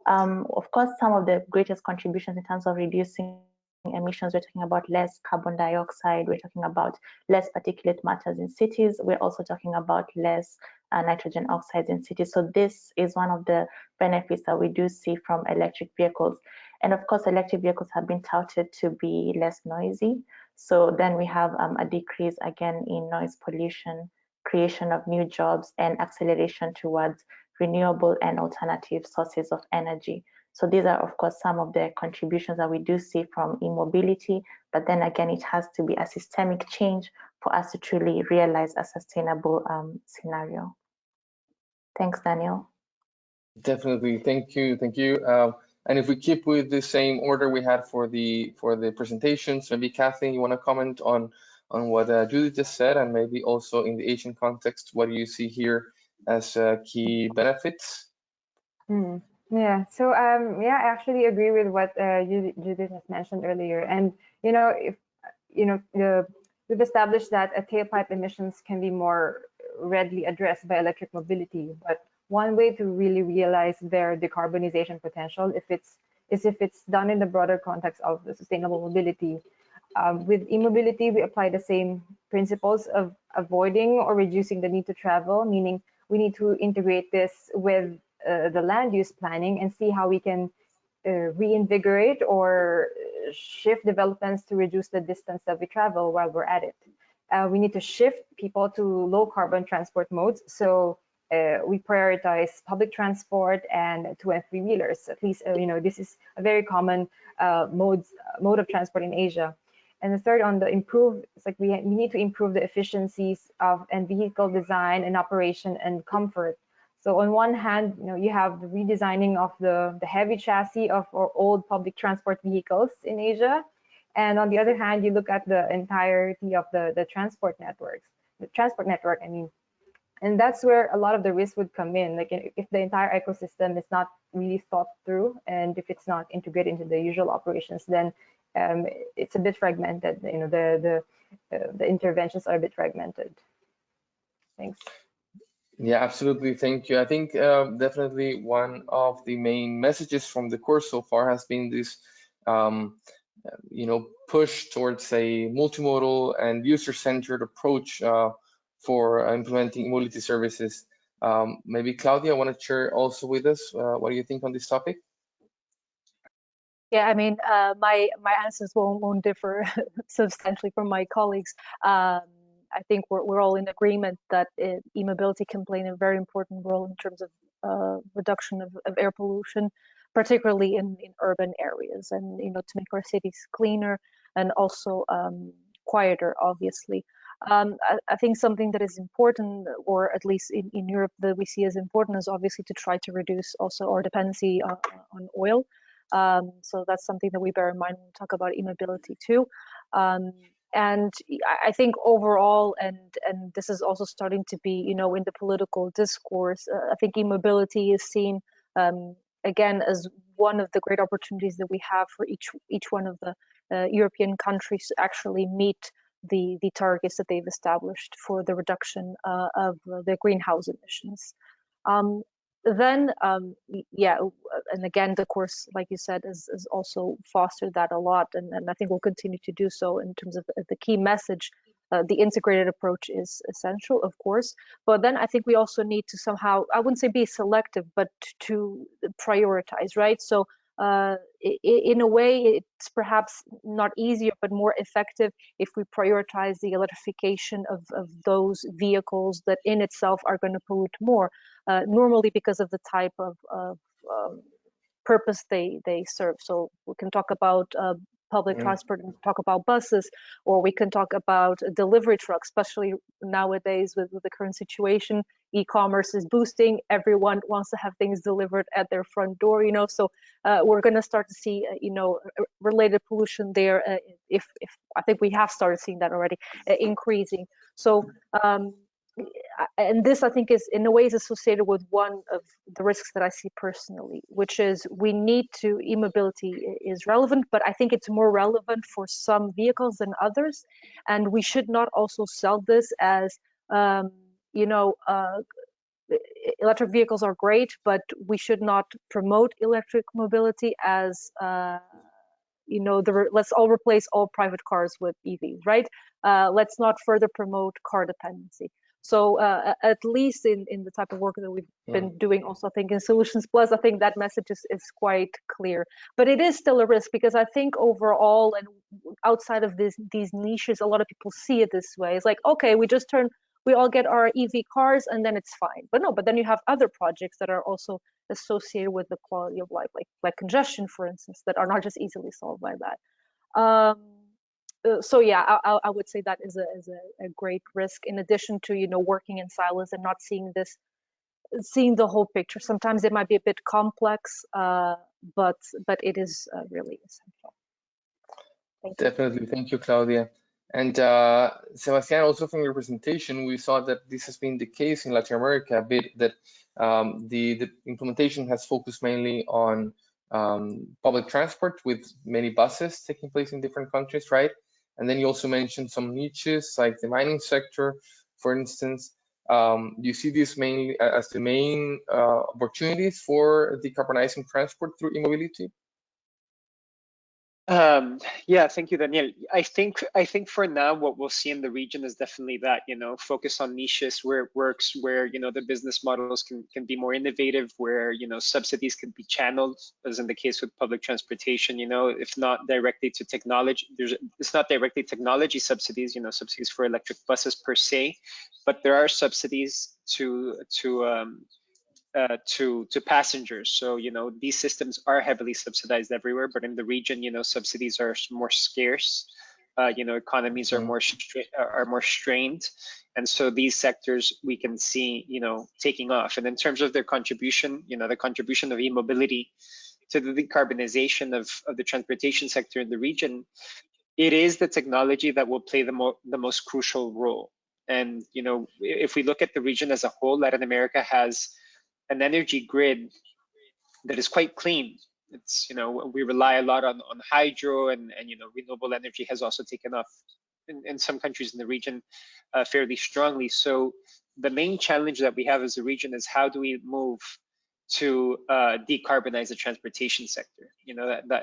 Of course, some of the greatest contributions in terms of reducing emissions, we're talking about less carbon dioxide, we're talking about less particulate matters in cities, we're also talking about less nitrogen oxides in cities. So this is one of the benefits that we do see from electric vehicles. And of course, electric vehicles have been touted to be less noisy. So then we have a decrease again in noise pollution, creation of new jobs, and acceleration towards renewable and alternative sources of energy. So these are, of course, some of the contributions that we do see from e-mobility, but then again, it has to be a systemic change for us to truly realize a sustainable scenario. Thanks, Daniel. Definitely, thank you. And if we keep with the same order we had for the presentations, maybe Kathleen, you want to comment on what Judith just said, and maybe also in the Asian context, what do you see here as key benefits? Yeah, so yeah, I actually agree with what Judith has mentioned earlier. And if we've established that tailpipe emissions can be more readily addressed by electric mobility, but one way to really realize their decarbonization potential if it's done in the broader context of the sustainable mobility. With e-mobility, we apply the same principles of avoiding or reducing the need to travel, meaning we need to integrate this with the land use planning and see how we can reinvigorate or shift developments to reduce the distance that we travel while we're at it. We need to shift people to low carbon transport modes. So we prioritize public transport and 2- and 3-wheelers. At least, this is a very common mode of transport in Asia. And the third, on the improve, it's like we need to improve the efficiencies of and vehicle design and operation and comfort. So on one hand, you have the redesigning of the heavy chassis of our old public transport vehicles in Asia. And on the other hand, you look at the entirety of the transport network, I mean. And that's where a lot of the risk would come in. Like if the entire ecosystem is not really thought through, and if it's not integrated into the usual operations, then it's a bit fragmented. The interventions are a bit fragmented. Thanks. Yeah, absolutely. Thank you. I think definitely one of the main messages from the course so far has been this, push towards a multimodal and user-centered approach for implementing mobility services. Maybe Claudia, want to share also with us what do you think on this topic? Yeah, I mean, my answers won't differ substantially from my colleagues. I think we're all in agreement that e-mobility can play a very important role in terms of reduction of air pollution, particularly in urban areas, and to make our cities cleaner and also quieter, obviously. I think something that is important, or at least in Europe that we see as important, is obviously to try to reduce also our dependency on oil. So that's something that we bear in mind when we talk about e-mobility too. And I think overall, and this is also starting to be, in the political discourse, I think e-mobility is seen again as one of the great opportunities that we have for each one of the European countries to actually meet the targets that they've established for the reduction of the greenhouse emissions. Then, yeah, and again, the course, like you said, is also fostered that a lot, and I think we'll continue to do so in terms of the key message. The integrated approach is essential, of course, but then I think we also need to somehow, I wouldn't say be selective, but to prioritize, right? So in a way, it's perhaps not easier, but more effective if we prioritize the electrification of those vehicles that in itself are going to pollute more, normally because of the type of purpose they serve. So we can talk about public transport and talk about buses, or we can talk about delivery trucks, especially nowadays with the current situation. E-commerce is boosting. Everyone wants to have things delivered at their front door, so we're going to start to see, related pollution there. If I think we have started seeing that already increasing. So, and this, I think, is in a way is associated with one of the risks that I see personally, which is we need to, e-mobility is relevant, but I think it's more relevant for some vehicles than others. And we should not also sell this as, electric vehicles are great, but we should not promote electric mobility as, let's all replace all private cars with EVs, right? Let's not further promote car dependency. So at least in the type of work that we've been doing, also I think in SOLUTIONSplus, I think that message is quite clear. But it is still a risk, because I think overall and outside of these niches, a lot of people see it this way. It's like, okay, we all get our EV cars and then it's fine. But no, but then you have other projects that are also associated with the quality of life, like congestion, for instance, that are not just easily solved by that. So yeah, I would say that is a great risk, in addition to working in silos and not seeing the whole picture. Sometimes it might be a bit complex, but it is really essential. Thank you. Definitely, thank you, Claudia. And Sebastian, also from your presentation, we saw that this has been the case in Latin America a bit, that the implementation has focused mainly on public transport, with many buses taking place in different countries, right? And then you also mentioned some niches like the mining sector, for instance. Do you see this mainly as the main opportunities for decarbonizing transport through e-mobility? Yeah, thank you, Daniel. I think for now, what we'll see in the region is definitely that, focus on niches where it works, where, the business models can be more innovative, where, subsidies can be channeled, as in the case with public transportation, if not directly to technology, it's not directly technology subsidies, subsidies for electric buses per se, but there are subsidies to passengers. So, these systems are heavily subsidized everywhere, but in the region, subsidies are more scarce. Economies are more strained, and so these sectors we can see, taking off. And in terms of their contribution, the contribution of e-mobility to the decarbonization of the transportation sector in the region, it is the technology that will play the most crucial role. And if we look at the region as a whole, Latin America has an energy grid that is quite clean. It's, we rely a lot on hydro, and renewable energy has also taken off in some countries in the region fairly strongly. So the main challenge that we have as a region is, how do we move to decarbonize the transportation sector?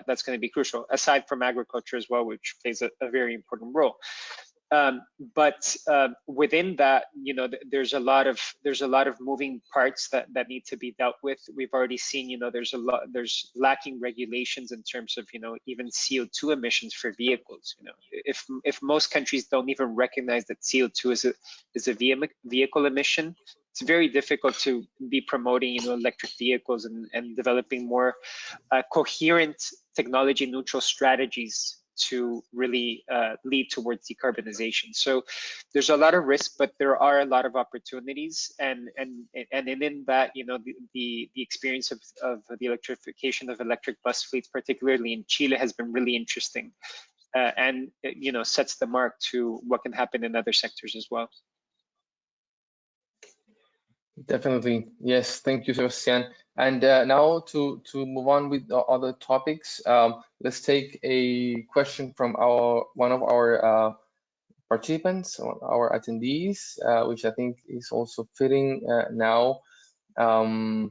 That's going to be crucial, aside from agriculture as well, which plays a very important role. But within that, there's a lot of moving parts that need to be dealt with. We've already seen, there's lacking regulations in terms of, even CO2 emissions for vehicles. If most countries don't even recognize that CO2 is a vehicle emission, it's very difficult to be promoting, electric vehicles and developing more coherent technology neutral strategies to really lead towards decarbonization. So there's a lot of risk, but there are a lot of opportunities, and in that, the experience of the electrification of electric bus fleets, particularly in Chile, has been really interesting, and sets the mark to what can happen in other sectors as well. Definitely, yes. Thank you, Sebastian. And now to move on with the other topics, let's take a question from one of our participants, our attendees, which I think is also fitting now. When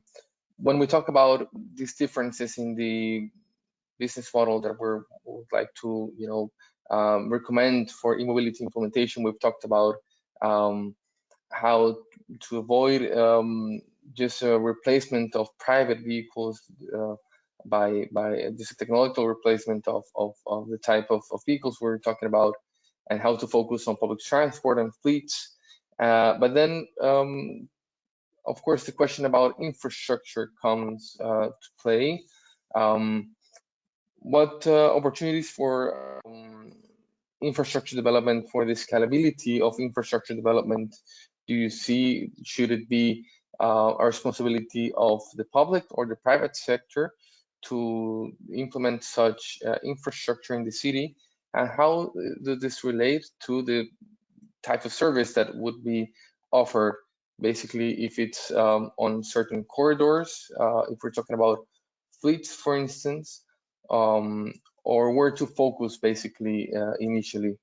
we talk about these differences in the business model that we would like to, recommend for e-mobility implementation, we've talked about how to avoid just a replacement of private vehicles by just a technological replacement of the type of vehicles we're talking about, and how to focus on public transport and fleets. But then, of course, the question about infrastructure comes to play. What opportunities for infrastructure development, for the scalability of infrastructure development, do you see? Should it be a responsibility of the public or the private sector to implement such infrastructure in the city? And how does this relate to the type of service that would be offered? Basically, if it's on certain corridors, if we're talking about fleets, for instance, or where to focus basically initially.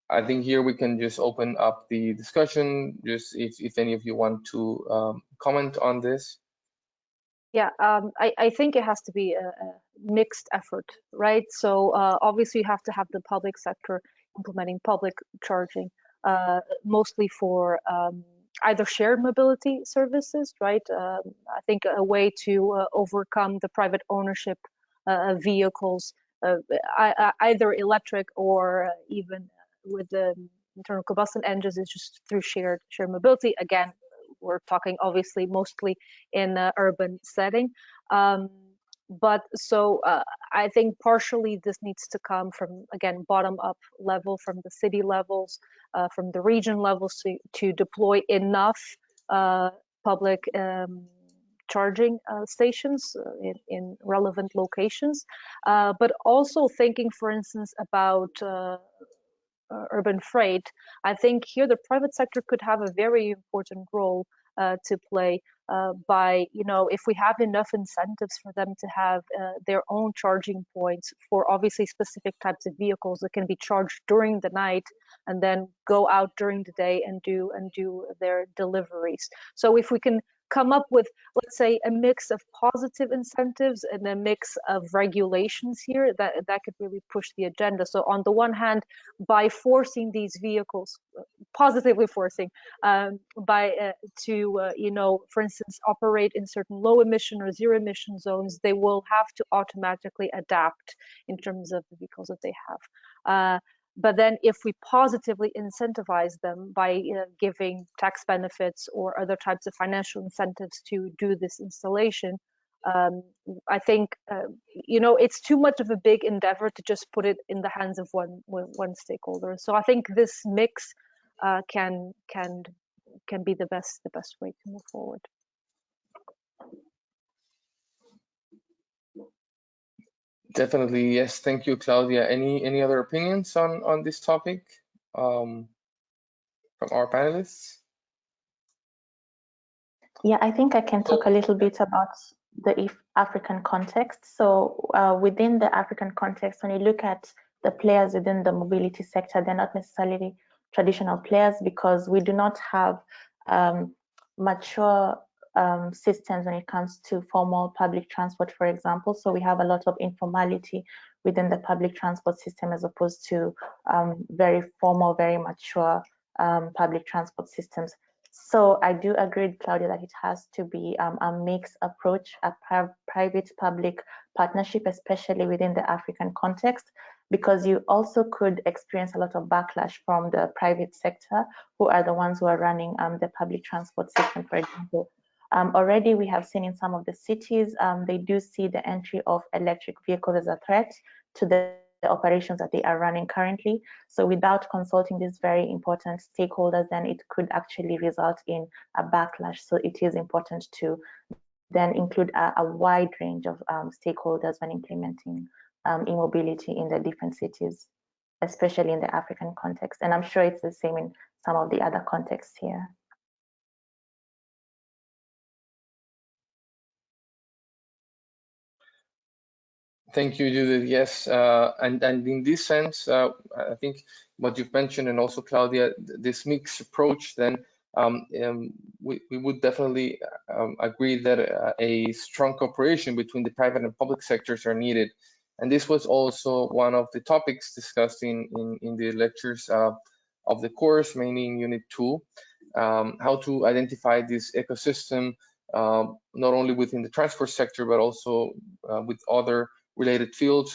I think here we can just open up the discussion, just if any of you want to comment on this. Yeah, I think it has to be a mixed effort, right? So obviously you have to have the public sector implementing public charging, mostly for either shared mobility services, right? I think a way to overcome the private ownership of vehicles, either electric or even with the internal combustion engines, is just through shared mobility. Again, we're talking obviously mostly in an urban setting. But so I think partially this needs to come from, again, bottom up level, from the city levels, from the region levels, to deploy enough public charging stations in relevant locations, but also thinking, for instance, about urban freight. I think here the private sector could have a very important role to play by, if we have enough incentives for them to have their own charging points for obviously specific types of vehicles that can be charged during the night and then go out during the day and do their deliveries. So if we can come up with, let's say, a mix of positive incentives and a mix of regulations here, that could really push the agenda. So on the one hand, by forcing these vehicles, positively forcing, for instance, operate in certain low emission or zero emission zones, they will have to automatically adapt in terms of the vehicles that they have. But then if we positively incentivize them by giving tax benefits or other types of financial incentives to do this installation, I think it's too much of a big endeavor to just put it in the hands of one stakeholder. So I think this mix can be the best way to move forward. Definitely, yes. Thank you, Claudia. Any other opinions on this topic from our panelists? Yeah, I think I can talk a little bit about the African context. So within the African context, when you look at the players within the mobility sector, they're not necessarily traditional players because we do not have mature systems when it comes to formal public transport, for example. So we have a lot of informality within the public transport system as opposed to very formal, very mature public transport systems. So I do agree with Claudia that it has to be a mixed approach, a private-public partnership, especially within the African context, because you also could experience a lot of backlash from the private sector, who are the ones who are running the public transport system, for example. Already we have seen in some of the cities, they do see the entry of electric vehicles as a threat to the operations that they are running currently. So without consulting these very important stakeholders, then it could actually result in a backlash. So it is important to then include a wide range of stakeholders when implementing e-mobility in the different cities, especially in the African context. And I'm sure it's the same in some of the other contexts here. Thank you, Judith. Yes, and in this sense, I think what you've mentioned, and also Claudia, this mixed approach, then we would definitely agree that a strong cooperation between the private and public sectors are needed. And this was also one of the topics discussed in the lectures of the course, mainly in Unit 2, how to identify this ecosystem, not only within the transport sector, but also with other related fields,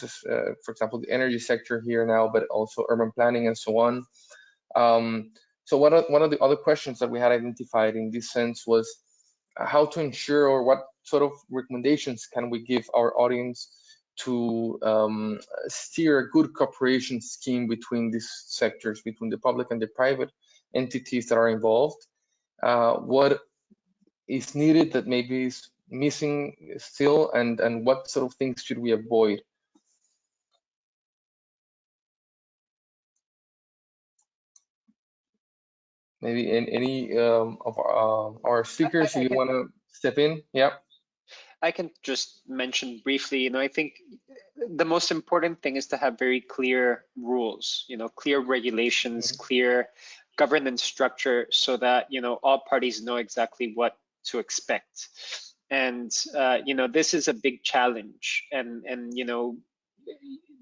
for example, the energy sector here now, but also urban planning and so on. So one of the other questions that we had identified in this sense was how to ensure, or what sort of recommendations can we give our audience to steer a good cooperation scheme between these sectors, between the public and the private entities that are involved. What is needed that maybe is missing still, and what sort of things should we avoid? Maybe any of our speakers, you want to step in? Yeah. I can just mention briefly, I think the most important thing is to have very clear rules, clear regulations, clear governance structure, so that, all parties know exactly what to expect. And this is a big challenge, and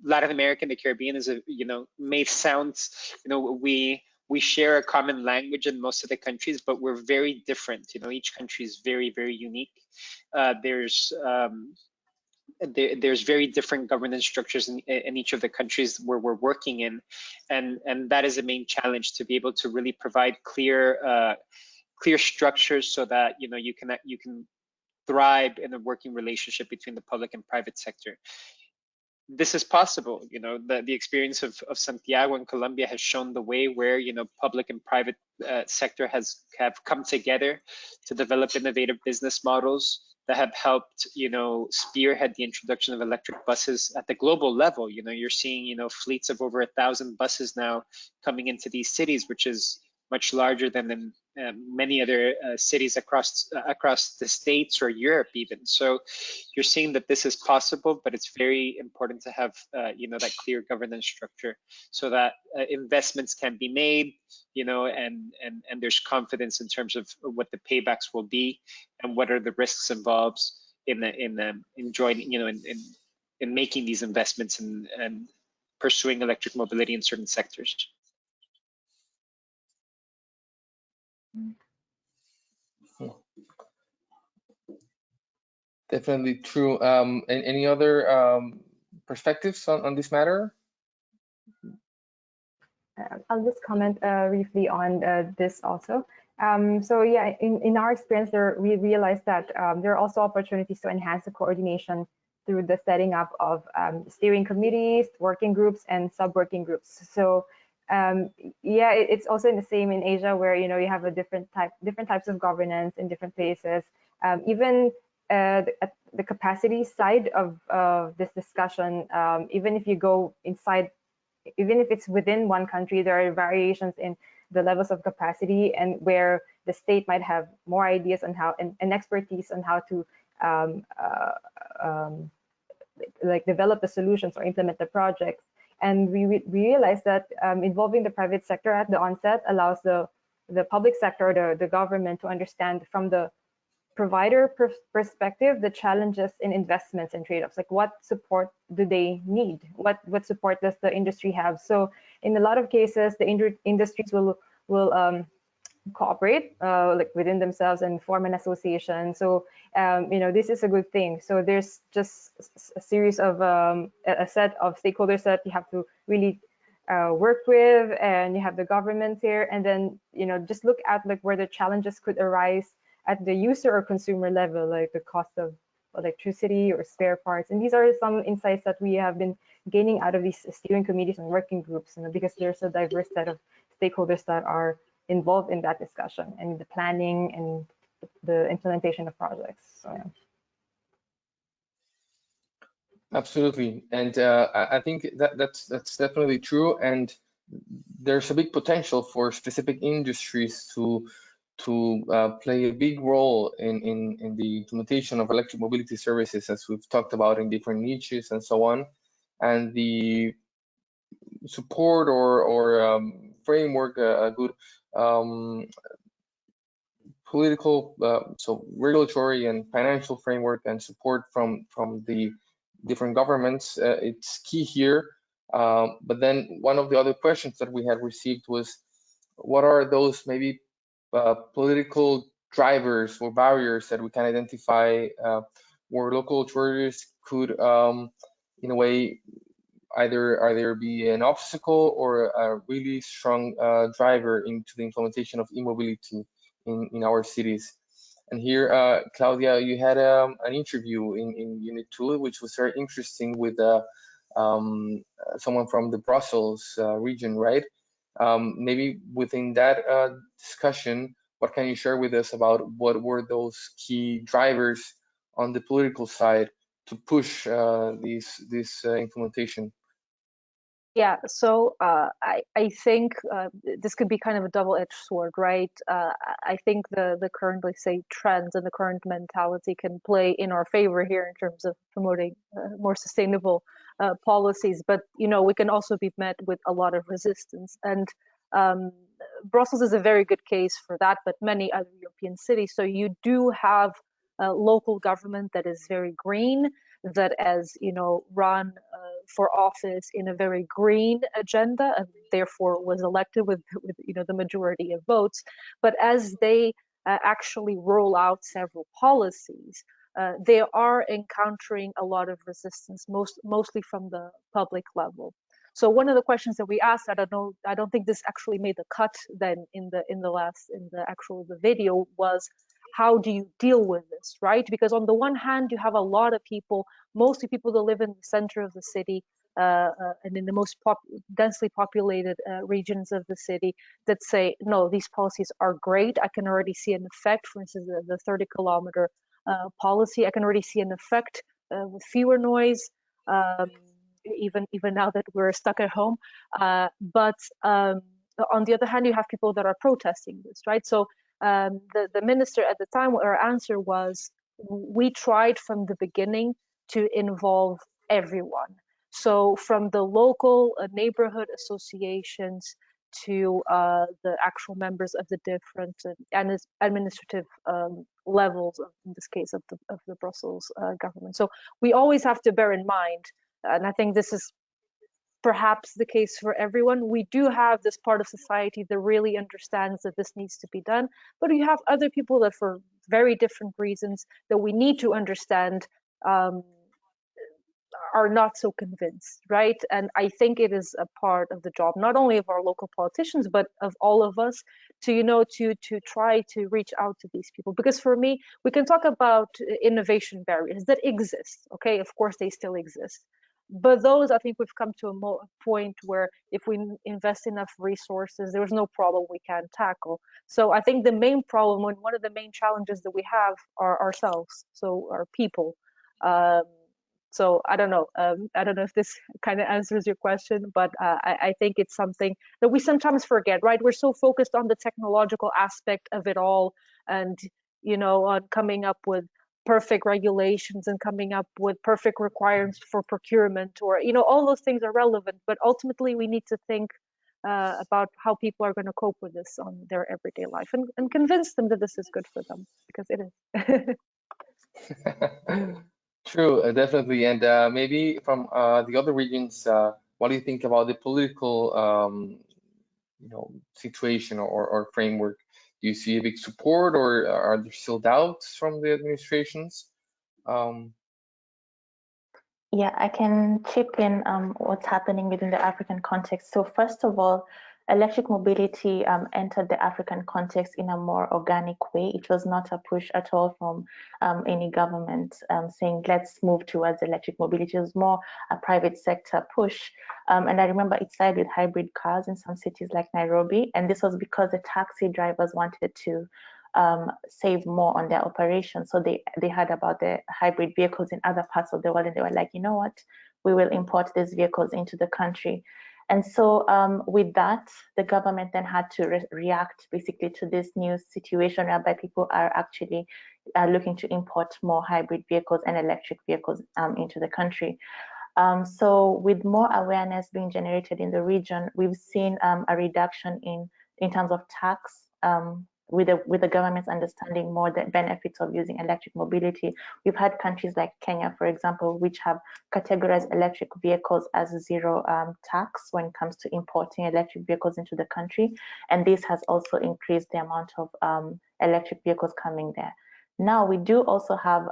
Latin America and the Caribbean is may sound, we share a common language in most of the countries, but we're very different. Each country is very, very unique. There's very different governance structures in each of the countries where we're working in, and that is the main challenge, to be able to really provide clear structures so that you can thrive in a working relationship between the public and private sector. This is possible. The experience of Santiago and Colombia has shown the way where public and private sector have come together to develop innovative business models that have helped spearhead the introduction of electric buses at the global level. You're seeing fleets of over 1,000 buses now coming into these cities, which is much larger than in many other cities across the States or Europe even. So you're seeing that this is possible, but it's very important to have that clear governance structure so that investments can be made, and there's confidence in terms of what the paybacks will be and what are the risks involved in joining, in making these investments and pursuing electric mobility in certain sectors. Definitely true. And any other perspectives on this matter? I'll just comment briefly on this also. So yeah, in our experience, we realized that there are also opportunities to enhance the coordination through the setting up of steering committees, working groups, and sub-working groups. So yeah, it's also in the same in Asia, where you have a different types of governance in different places. Even the capacity side of this discussion, even if you go inside, even if it's within one country, there are variations in the levels of capacity, and where the state might have more ideas on how and expertise on how to like develop the solutions or implement the projects. And we realized that involving the private sector at the onset allows the public sector, the government, to understand from the provider perspective the challenges in investments and trade-offs, like what support do they need, what support does the industry have. So in a lot of cases, the industries will cooperate like within themselves and form an association. So this is a good thing. So there's just a series of a set of stakeholders that you have to really work with, and you have the government here, and then just look at like where the challenges could arise at the user or consumer level, like the cost of electricity or spare parts. And these are some insights that we have been gaining out of these steering committees and working groups, because there's a diverse set of stakeholders that are involved in that discussion and the planning and the implementation of projects. So, yeah. Absolutely, and I think that's definitely true. And there's a big potential for specific industries to play a big role in the implementation of electric mobility services, as we've talked about, in different niches and so on. And the support or framework, a good political, so regulatory and financial framework and support from the different governments, it's key here. But then one of the other questions that we had received was, what are those maybe political drivers or barriers that we can identify where local authorities could, in a way, either be an obstacle or a really strong driver into the implementation of e-mobility in our cities. And here, Claudia, you had an interview in Unit 2, which was very interesting, with someone from the Brussels region, right? Maybe within that discussion, what can you share with us about what were those key drivers on the political side to push this implementation? Yeah, so I think this could be kind of a double-edged sword, right? I think the current, let's say, trends and the current mentality can play in our favor here in terms of promoting more sustainable policies, but we can also be met with a lot of resistance. And Brussels is a very good case for that, but many other European cities. So you do have local government that is very green, that has, you know, run for office in a very green agenda, and therefore was elected with you know, the majority of votes. But as they actually roll out several policies, they are encountering a lot of resistance, mostly from the public level. So one of the questions that we asked, I don't think this actually made the cut then in the video, was how do you deal with this, right? Because on the one hand, you have a lot of people, mostly people that live in the center of the city, and in the most densely populated regions of the city, that say, no, these policies are great. I can already see an effect. For instance, the 30-kilometer policy, I can already see an effect with fewer noise, even now that we're stuck at home. But on the other hand, you have people that are protesting this, right? So the minister at the time, her answer was, we tried from the beginning to involve everyone. So from the local neighborhood associations to the actual members of the different administrative levels, in this case of the Brussels government. So we always have to bear in mind, and I think this is perhaps the case for everyone, we do have this part of society that really understands that this needs to be done, but you have other people that, for very different reasons that we need to understand, are not so convinced, right? And I think it is a part of the job, not only of our local politicians, but of all of us to, you know, to try to reach out to these people. Because for me, we can talk about innovation barriers that exist, okay? Of course, they still exist. But those, I think we've come to a point where if we invest enough resources, there's no problem we can't tackle. So I think the main problem, and one of the main challenges that we have, are ourselves, so our people. So I don't know if this kind of answers your question, but I think it's something that we sometimes forget, right? We're so focused on the technological aspect of it all, and, you know, on coming up with perfect regulations and coming up with perfect requirements for procurement, or, you know, all those things are relevant, but ultimately we need to think about how people are going to cope with this on their everyday life, and convince them that this is good for them, because it is. True, definitely. And maybe from the other regions, what do you think about the political, you know, situation or framework? Do you see a big support, or are there still doubts from the administrations? Yeah, I can chip in what's happening within the African context. So first of all, electric mobility entered the African context in a more organic way. It was not a push at all from any government saying, let's move towards electric mobility. It was more a private sector push. And I remember it started with hybrid cars in some cities like Nairobi. And this was because the taxi drivers wanted to save more on their operation. So they heard about the hybrid vehicles in other parts of the world, and they were like, you know what, we will import these vehicles into the country. And so with that, the government then had to react basically to this new situation whereby people are actually looking to import more hybrid vehicles and electric vehicles into the country. So with more awareness being generated in the region, we've seen a reduction in terms of tax, with the government's understanding more the benefits of using electric mobility. We've had countries like Kenya, for example, which have categorized electric vehicles as zero tax when it comes to importing electric vehicles into the country. And this has also increased the amount of electric vehicles coming there. Now, we do also have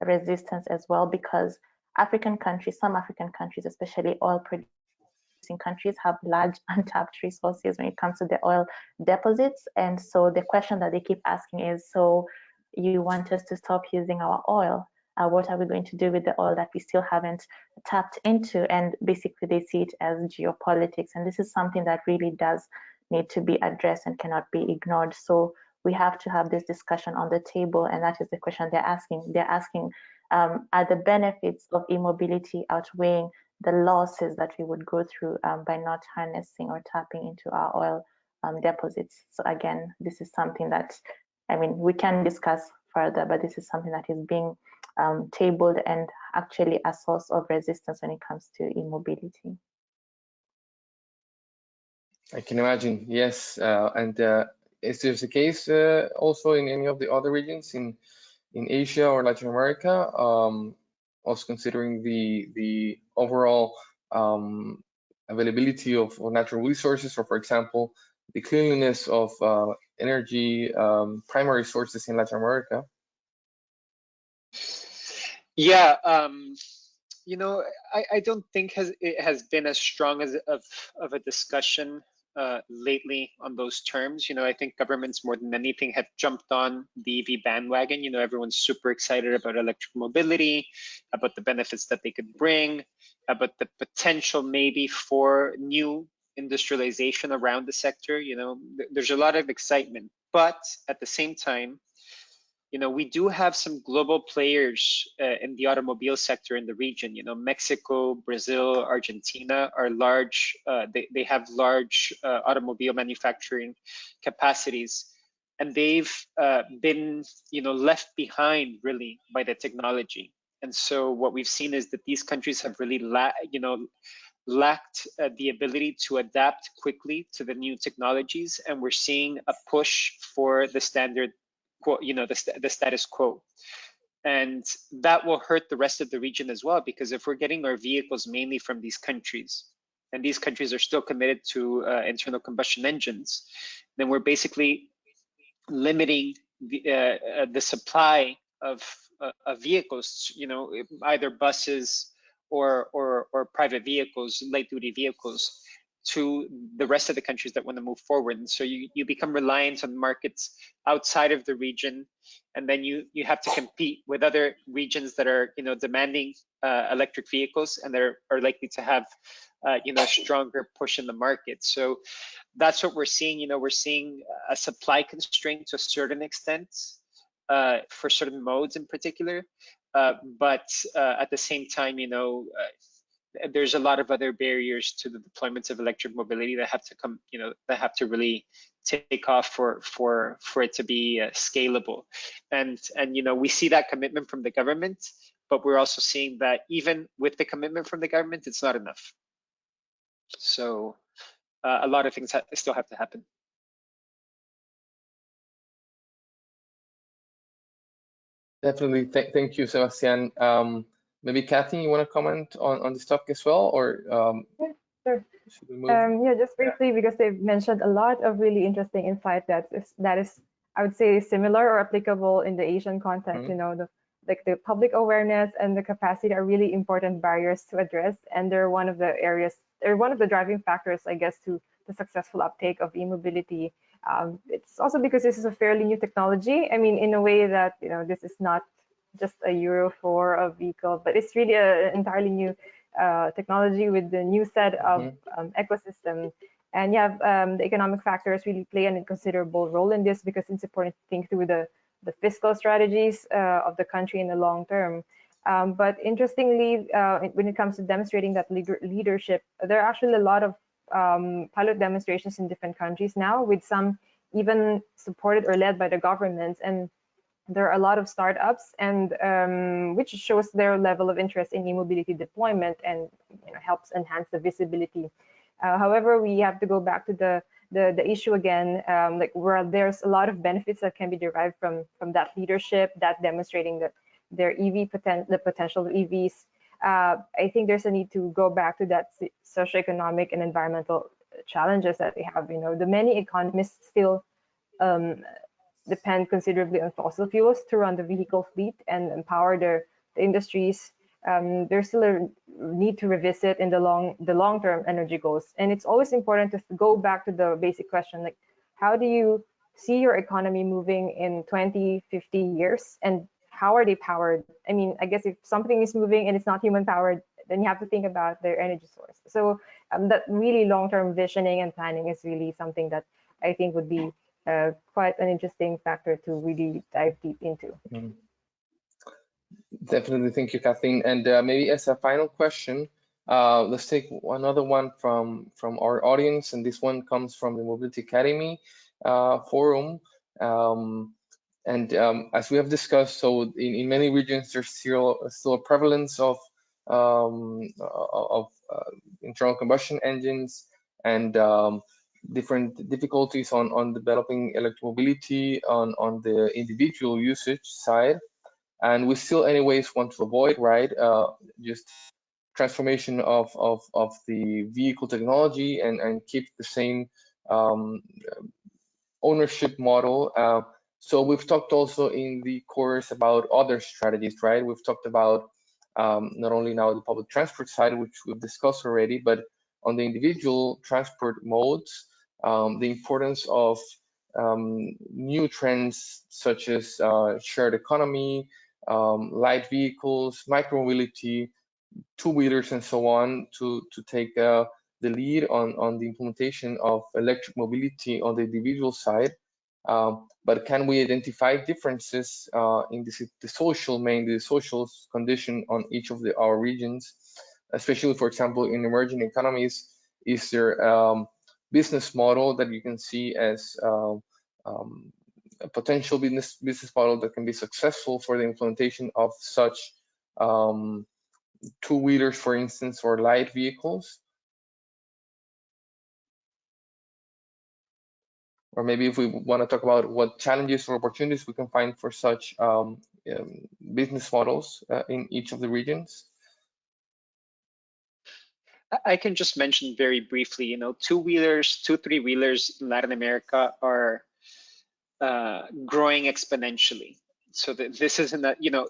resistance as well, because some African countries, especially oil producing countries, have large untapped resources when it comes to the oil deposits. And so the question that they keep asking is, so you want us to stop using our oil? What are we going to do with the oil that we still haven't tapped into? And basically they see it as geopolitics. And this is something that really does need to be addressed and cannot be ignored. So we have to have this discussion on the table, and that is the question they're asking. They're asking, are the benefits of e-mobility outweighing the losses that we would go through by not harnessing or tapping into our oil deposits? So again, this is something that, I mean, we can discuss further, but this is something that is being tabled and actually a source of resistance when it comes to e-mobility. I can imagine, yes. And is this the case also in any of the other regions, in Asia or Latin America, also considering the overall availability of natural resources, or for example, the cleanliness of energy primary sources in Latin America? Yeah, you know, I don't think it has been as strong as of a discussion lately on those terms. You know, I think governments more than anything have jumped on the EV bandwagon. You know, everyone's super excited about electric mobility, about the benefits that they could bring, about the potential maybe for new industrialization around the sector. You know, there's a lot of excitement, but at the same time, you know, we do have some global players in the automobile sector in the region. You know, Mexico, Brazil, Argentina are large. They have large automobile manufacturing capacities, and they've been, you know, left behind really by the technology. And so what we've seen is that these countries have really, lacked the ability to adapt quickly to the new technologies, and we're seeing a push for the standard, you know, the status quo. And that will hurt the rest of the region as well, because if we're getting our vehicles mainly from these countries, and these countries are still committed to internal combustion engines, then we're basically limiting the supply of vehicles, you know, either buses or private vehicles, light duty vehicles, to the rest of the countries that want to move forward. And so you become reliant on markets outside of the region, and then you have to compete with other regions that are, you know, demanding electric vehicles, and that are likely to have you know, a stronger push in the market. So that's what we're seeing. You know, we're seeing a supply constraint to a certain extent for certain modes in particular, but at the same time, you know, there's a lot of other barriers to the deployment of electric mobility that have to come, you know, that have to really take off for it to be scalable. And you know, we see that commitment from the government, but we're also seeing that even with the commitment from the government, it's not enough. So a lot of things still have to happen. Definitely. Thank you, Sebastian. Maybe Kathy, you want to comment on this topic as well, or Yeah, sure. should we move? Yeah, just briefly, because they've mentioned a lot of really interesting insight that is, I would say, similar or applicable in the Asian context. You know, the public awareness and the capacity are really important barriers to address, and they're one of the areas, they're one of the driving factors, I guess, to the successful uptake of e-mobility. It's also because this is a fairly new technology. I mean, in a way that, you know, this is not just a Euro 4 vehicle, but it's really an entirely new technology with the new set of ecosystem. And you have the economic factors really play a considerable role in this, because it's important to think through the fiscal strategies of the country in the long term. But interestingly, when it comes to demonstrating that leadership, there are actually a lot of pilot demonstrations in different countries now, with some even supported or led by the governments. And there are a lot of startups, and which shows their level of interest in e-mobility deployment, and, you know, helps enhance the visibility. However, we have to go back to the issue again, like, where there's a lot of benefits that can be derived from that leadership, that demonstrating that their the potential of EVs. I think there's a need to go back to that socioeconomic and environmental challenges that they have. You know, the many economies still depend considerably on fossil fuels to run the vehicle fleet and empower the industries. There's still a need to revisit in the long-term energy goals, and it's always important to go back to the basic question, like, how do you see your economy moving in 20, 50 years, and how are they powered? I mean, I guess if something is moving and it's not human powered, then you have to think about their energy source. So that really long-term visioning and planning is really something that I think would be quite an interesting factor to really dive deep into. Definitely, thank you, Kathleen. And maybe as a final question, let's take another one from our audience, and this one comes from the Mobility Academy forum. As we have discussed, so in many regions there's still a prevalence of internal combustion engines, and different difficulties on developing electromobility on the individual usage side. and we still anyways want to avoid, right, just transformation of the vehicle technology and keep the same ownership model. So we've talked also in the course about other strategies, right? We've talked about not only now the public transport side, which we've discussed already, but on the individual transport modes, the importance of new trends such as shared economy, light vehicles, micromobility, two-wheelers, and so on, to take the lead on the implementation of electric mobility on the individual side. But can we identify differences in the social, mainly the social condition on each of our regions, especially, for example, in emerging economies? Is there business model that you can see as a potential business model that can be successful for the implementation of such two-wheelers, for instance, or light vehicles? Or maybe if we want to talk about what challenges or opportunities we can find for such business models in each of the regions. I can just mention very briefly, you know, two-wheelers, three-wheelers in Latin America are growing exponentially. So this isn't that, you know,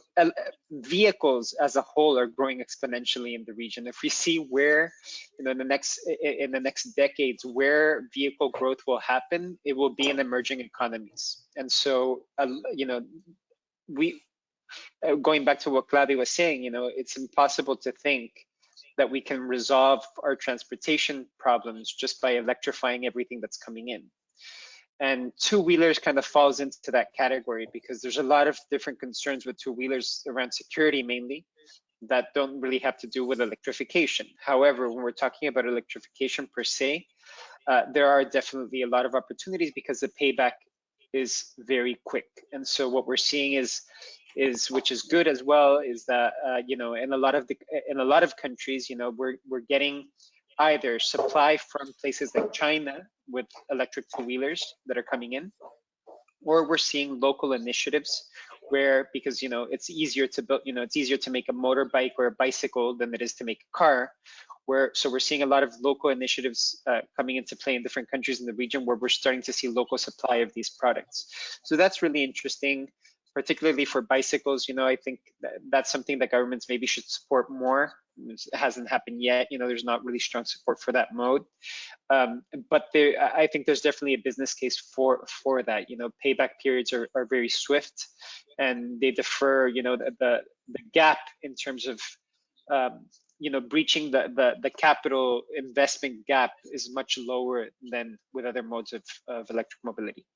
vehicles as a whole are growing exponentially in the region. If we see where, you know, in the next decades, where vehicle growth will happen, it will be in emerging economies. And so, you know, going back to what Claudia was saying, you know, it's impossible to think that we can resolve our transportation problems just by electrifying everything that's coming in. And two-wheelers kind of falls into that category because there's a lot of different concerns with two-wheelers around security mainly that don't really have to do with electrification. However, when we're talking about electrification per se, there are definitely a lot of opportunities because the payback is very quick. And so what we're seeing is which is good as well, is that you know, in a lot of countries, you know, we're getting either supply from places like China with electric two-wheelers that are coming in, or we're seeing local initiatives where, because, you know, it's easier to build, you know, it's easier to make a motorbike or a bicycle than it is to make a car. So we're seeing a lot of local initiatives coming into play in different countries in the region where we're starting to see local supply of these products. So that's really interesting, particularly for bicycles. You know, I think that's something that governments maybe should support more. It hasn't happened yet. You know, there's not really strong support for that mode. But I think there's definitely a business case for that. You know, payback periods are very swift, and they defer. You know, the gap in terms of you know, breaching the capital investment gap is much lower than with other modes of electric mobility.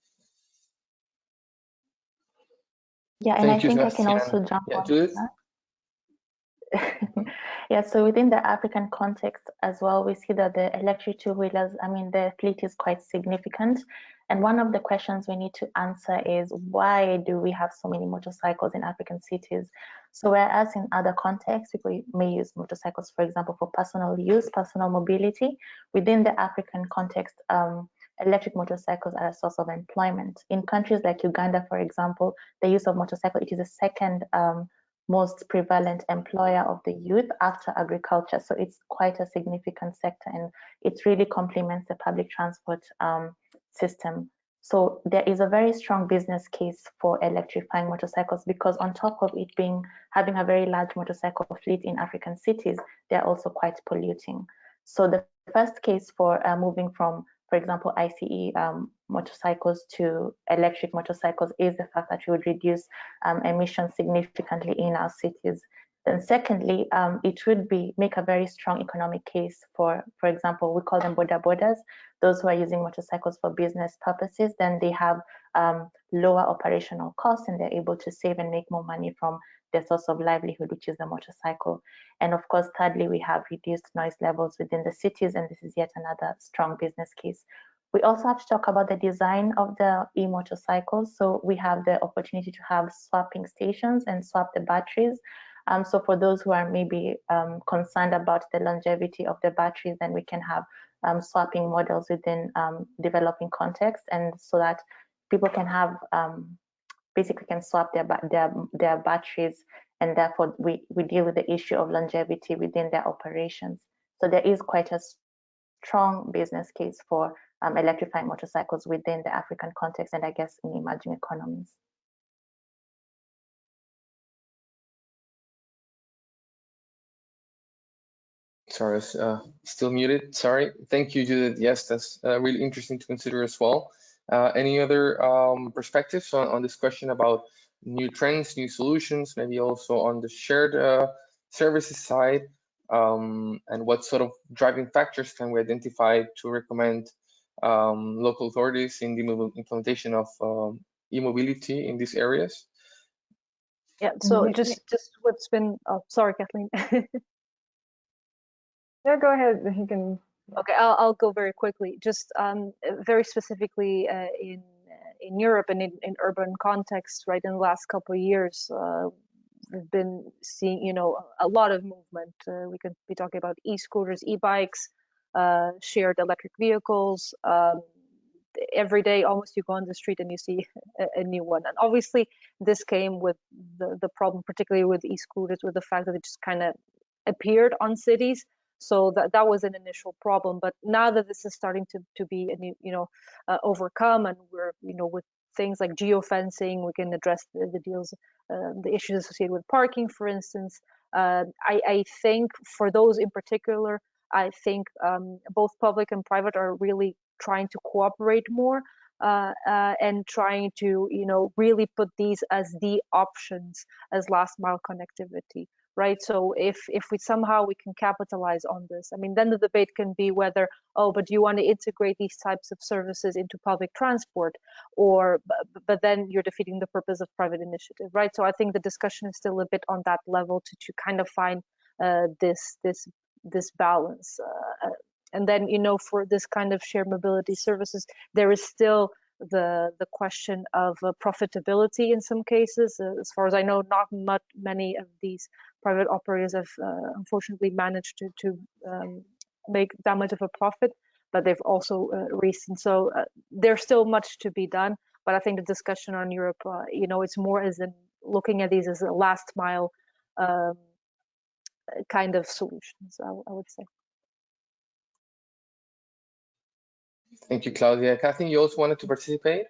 Yeah, and I think I can also jump on that. Yeah, so within the African context as well, we see that the electric two-wheelers, I mean, the fleet is quite significant. And one of the questions we need to answer is, why do we have so many motorcycles in African cities? So whereas in other contexts, people may use motorcycles, for example, for personal use, personal mobility, within the African context, electric motorcycles are a source of employment. In countries like Uganda, for example, the use of motorcycle, it is the second most prevalent employer of the youth after agriculture. So it's quite a significant sector, and it really complements the public transport system. So there is a very strong business case for electrifying motorcycles, because on top of it having a very large motorcycle fleet in African cities, they're also quite polluting. So the first case for moving from, for example, ICE motorcycles to electric motorcycles is the fact that you would reduce emissions significantly in our cities. Then secondly, it would make a very strong economic case for example, we call them boda-bodas, those who are using motorcycles for business purposes. Then they have lower operational costs, and they're able to save and make more money from their source of livelihood, which is the motorcycle. And of course, thirdly, we have reduced noise levels within the cities, and this is yet another strong business case. We also have to talk about the design of the e-motorcycles. So we have the opportunity to have swapping stations and swap the batteries. So for those who are maybe concerned about the longevity of the batteries, then we can have swapping models within developing context, and so that people can have basically can swap their batteries, and therefore we deal with the issue of longevity within their operations. So there is quite a strong business case for electrifying motorcycles within the African context, and I guess in emerging economies. Sorry, still muted. Sorry. Thank you, Judith. Yes, that's really interesting to consider as well. Any other perspectives on this question about new trends, new solutions, maybe also on the shared services side, and what sort of driving factors can we identify to recommend local authorities in the implementation of e-mobility in these areas? Yeah, so just what's been, oh, sorry, Kathleen. Yeah, go ahead. You can. Okay, I'll go very quickly. Just very specifically in Europe and in urban context, right? In the last couple of years, we've been seeing, you know, a lot of movement. We could be talking about e-scooters, e-bikes, shared electric vehicles. Every day, almost, you go on the street and you see a new one. And obviously, this came with the problem, particularly with e-scooters, with the fact that it just kind of appeared on cities. So that was an initial problem, but now that this is starting to be, overcome, and we're, with things like geofencing, we can address the issues associated with parking, for instance. I think for those in particular, I think both public and private are really trying to cooperate more and trying to, really put these as the options as last mile connectivity. Right, so if we somehow we can capitalize on this, I mean, then the debate can be whether, oh, but do you want to integrate these types of services into public transport, or but then you're defeating the purpose of private initiative, right? So I think the discussion is still a bit on that level to kind of find this balance, and then for this kind of shared mobility services, there is still the question of profitability in some cases. As far as I know, not many of these private operators have unfortunately managed to make that much of a profit, but they've also recent. So there's still much to be done. But I think the discussion on Europe, it's more as in looking at these as a last mile kind of solutions, I would say. Thank you, Claudia. Kathleen, you also wanted to participate?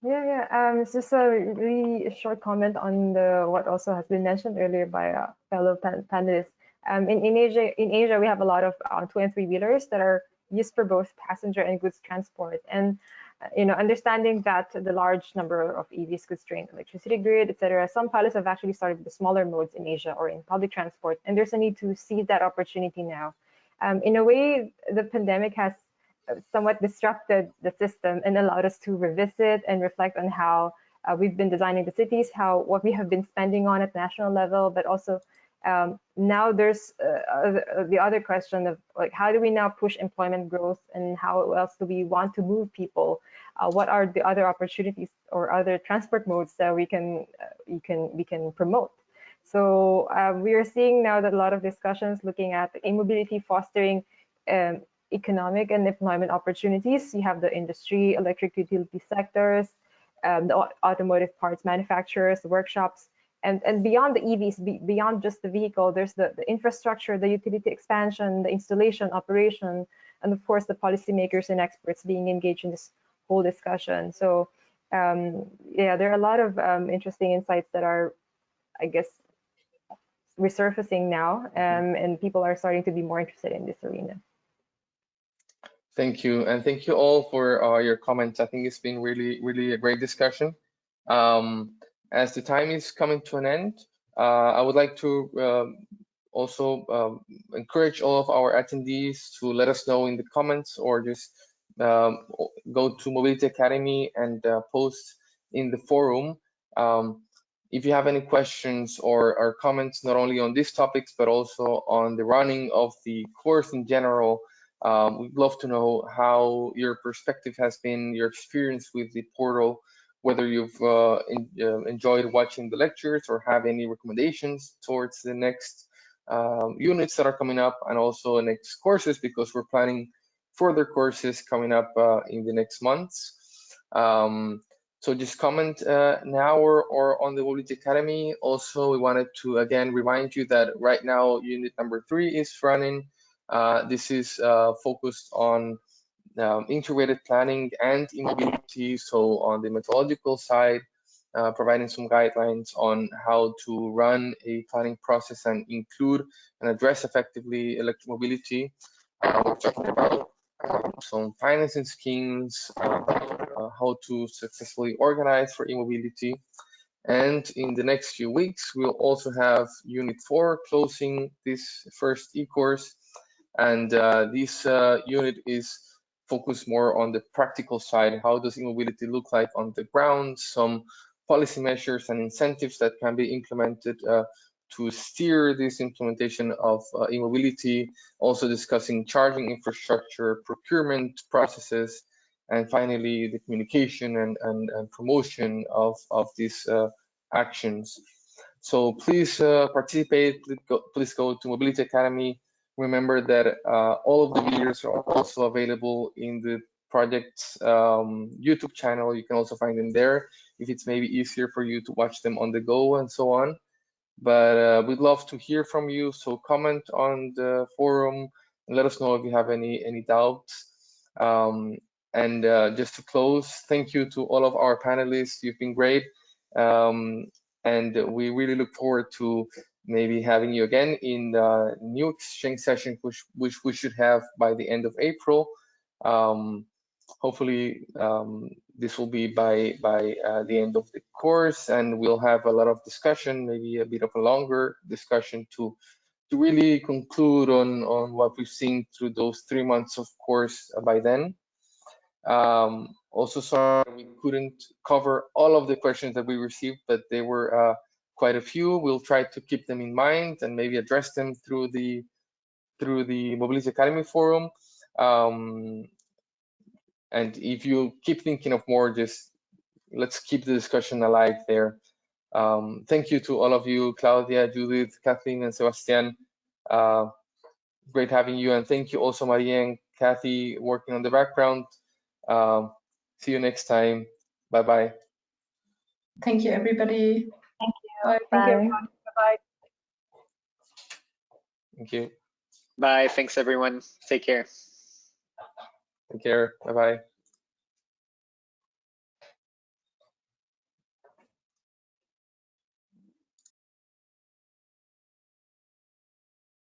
Yeah. It's just a really short comment on what also has been mentioned earlier by fellow panelists. In Asia, we have a lot of 2- and 3-wheelers that are used for both passenger and goods transport. And understanding that the large number of EVs could strain electricity grid, etc., some pilots have actually started with the smaller modes in Asia or in public transport, and there's a need to seize that opportunity now. In a way, the pandemic has somewhat disrupted the system and allowed us to revisit and reflect on how we've been designing the cities, what we have been spending on at national level, but also now there's the other question of like, how do we now push employment growth, and how else do we want to move people? What are the other opportunities or other transport modes that we can promote? So we are seeing now that a lot of discussions looking at e-mobility fostering economic and employment opportunities. You have the industry, electric utility sectors, the automotive parts manufacturers, the workshops, and beyond the EVs, beyond just the vehicle, there's the infrastructure, the utility expansion, the installation, operation, and of course the policymakers and experts being engaged in this whole discussion. So yeah, there are a lot of interesting insights that are, I guess, resurfacing now, and people are starting to be more interested in this arena. Thank you, and thank you all for your comments. I think it's been really a great discussion. As the time is coming to an end, I would like to also encourage all of our attendees to let us know in the comments, or just go to Mobility Academy and post in the forum if you have any questions or comments, not only on these topics, but also on the running of the course in general. We'd love to know how your perspective has been, your experience with the portal, whether you've enjoyed watching the lectures or have any recommendations towards the next units that are coming up, and also the next courses, because we're planning further courses coming up in the next months. So just comment now or on the Mobility Academy. Also, we wanted to again remind you that right now unit number 3 is running. This is focused on integrated planning and e-mobility. So on the methodological side, providing some guidelines on how to run a planning process and include and address effectively electromobility. We're talking about some financing schemes, how to successfully organize for e-mobility. And in the next few weeks, we'll also have Unit 4 closing this first e-course. And this unit is focused more on the practical side. How does e-mobility look like on the ground? Some policy measures and incentives that can be implemented to steer this implementation of e-mobility, also discussing charging infrastructure, procurement processes, and finally the communication and promotion of these actions. So please participate, please go to Mobility Academy. Remember that all of the videos are also available in the project's YouTube channel. You can also find them there if it's maybe easier for you to watch them on the go and so on. But we'd love to hear from you. So comment on the forum and let us know if you have any doubts. And just to close, thank you to all of our panelists. You've been great. And we really look forward to maybe having you again in the new exchange session, which we should have by the end of April. Hopefully, this will be by the end of the course, and we'll have a lot of discussion, maybe a bit of a longer discussion to really conclude on what we've seen through those 3 months of course by then. Also, sorry we couldn't cover all of the questions that we received, but there were quite a few. We'll try to keep them in mind and maybe address them through the Mobility Academy forum. And if you keep thinking of more, just let's keep the discussion alive there. Thank you to all of you, Claudia, Judith, Kathleen, and Sebastian. Great having you, and thank you also Maria and Kathy working on the background. See you next time. Bye-bye. Thank you, everybody. Thank you. Bye. Thank you, everyone. Bye-bye. Thank you. Bye. Thanks, everyone. Take care. Take care. Bye-bye.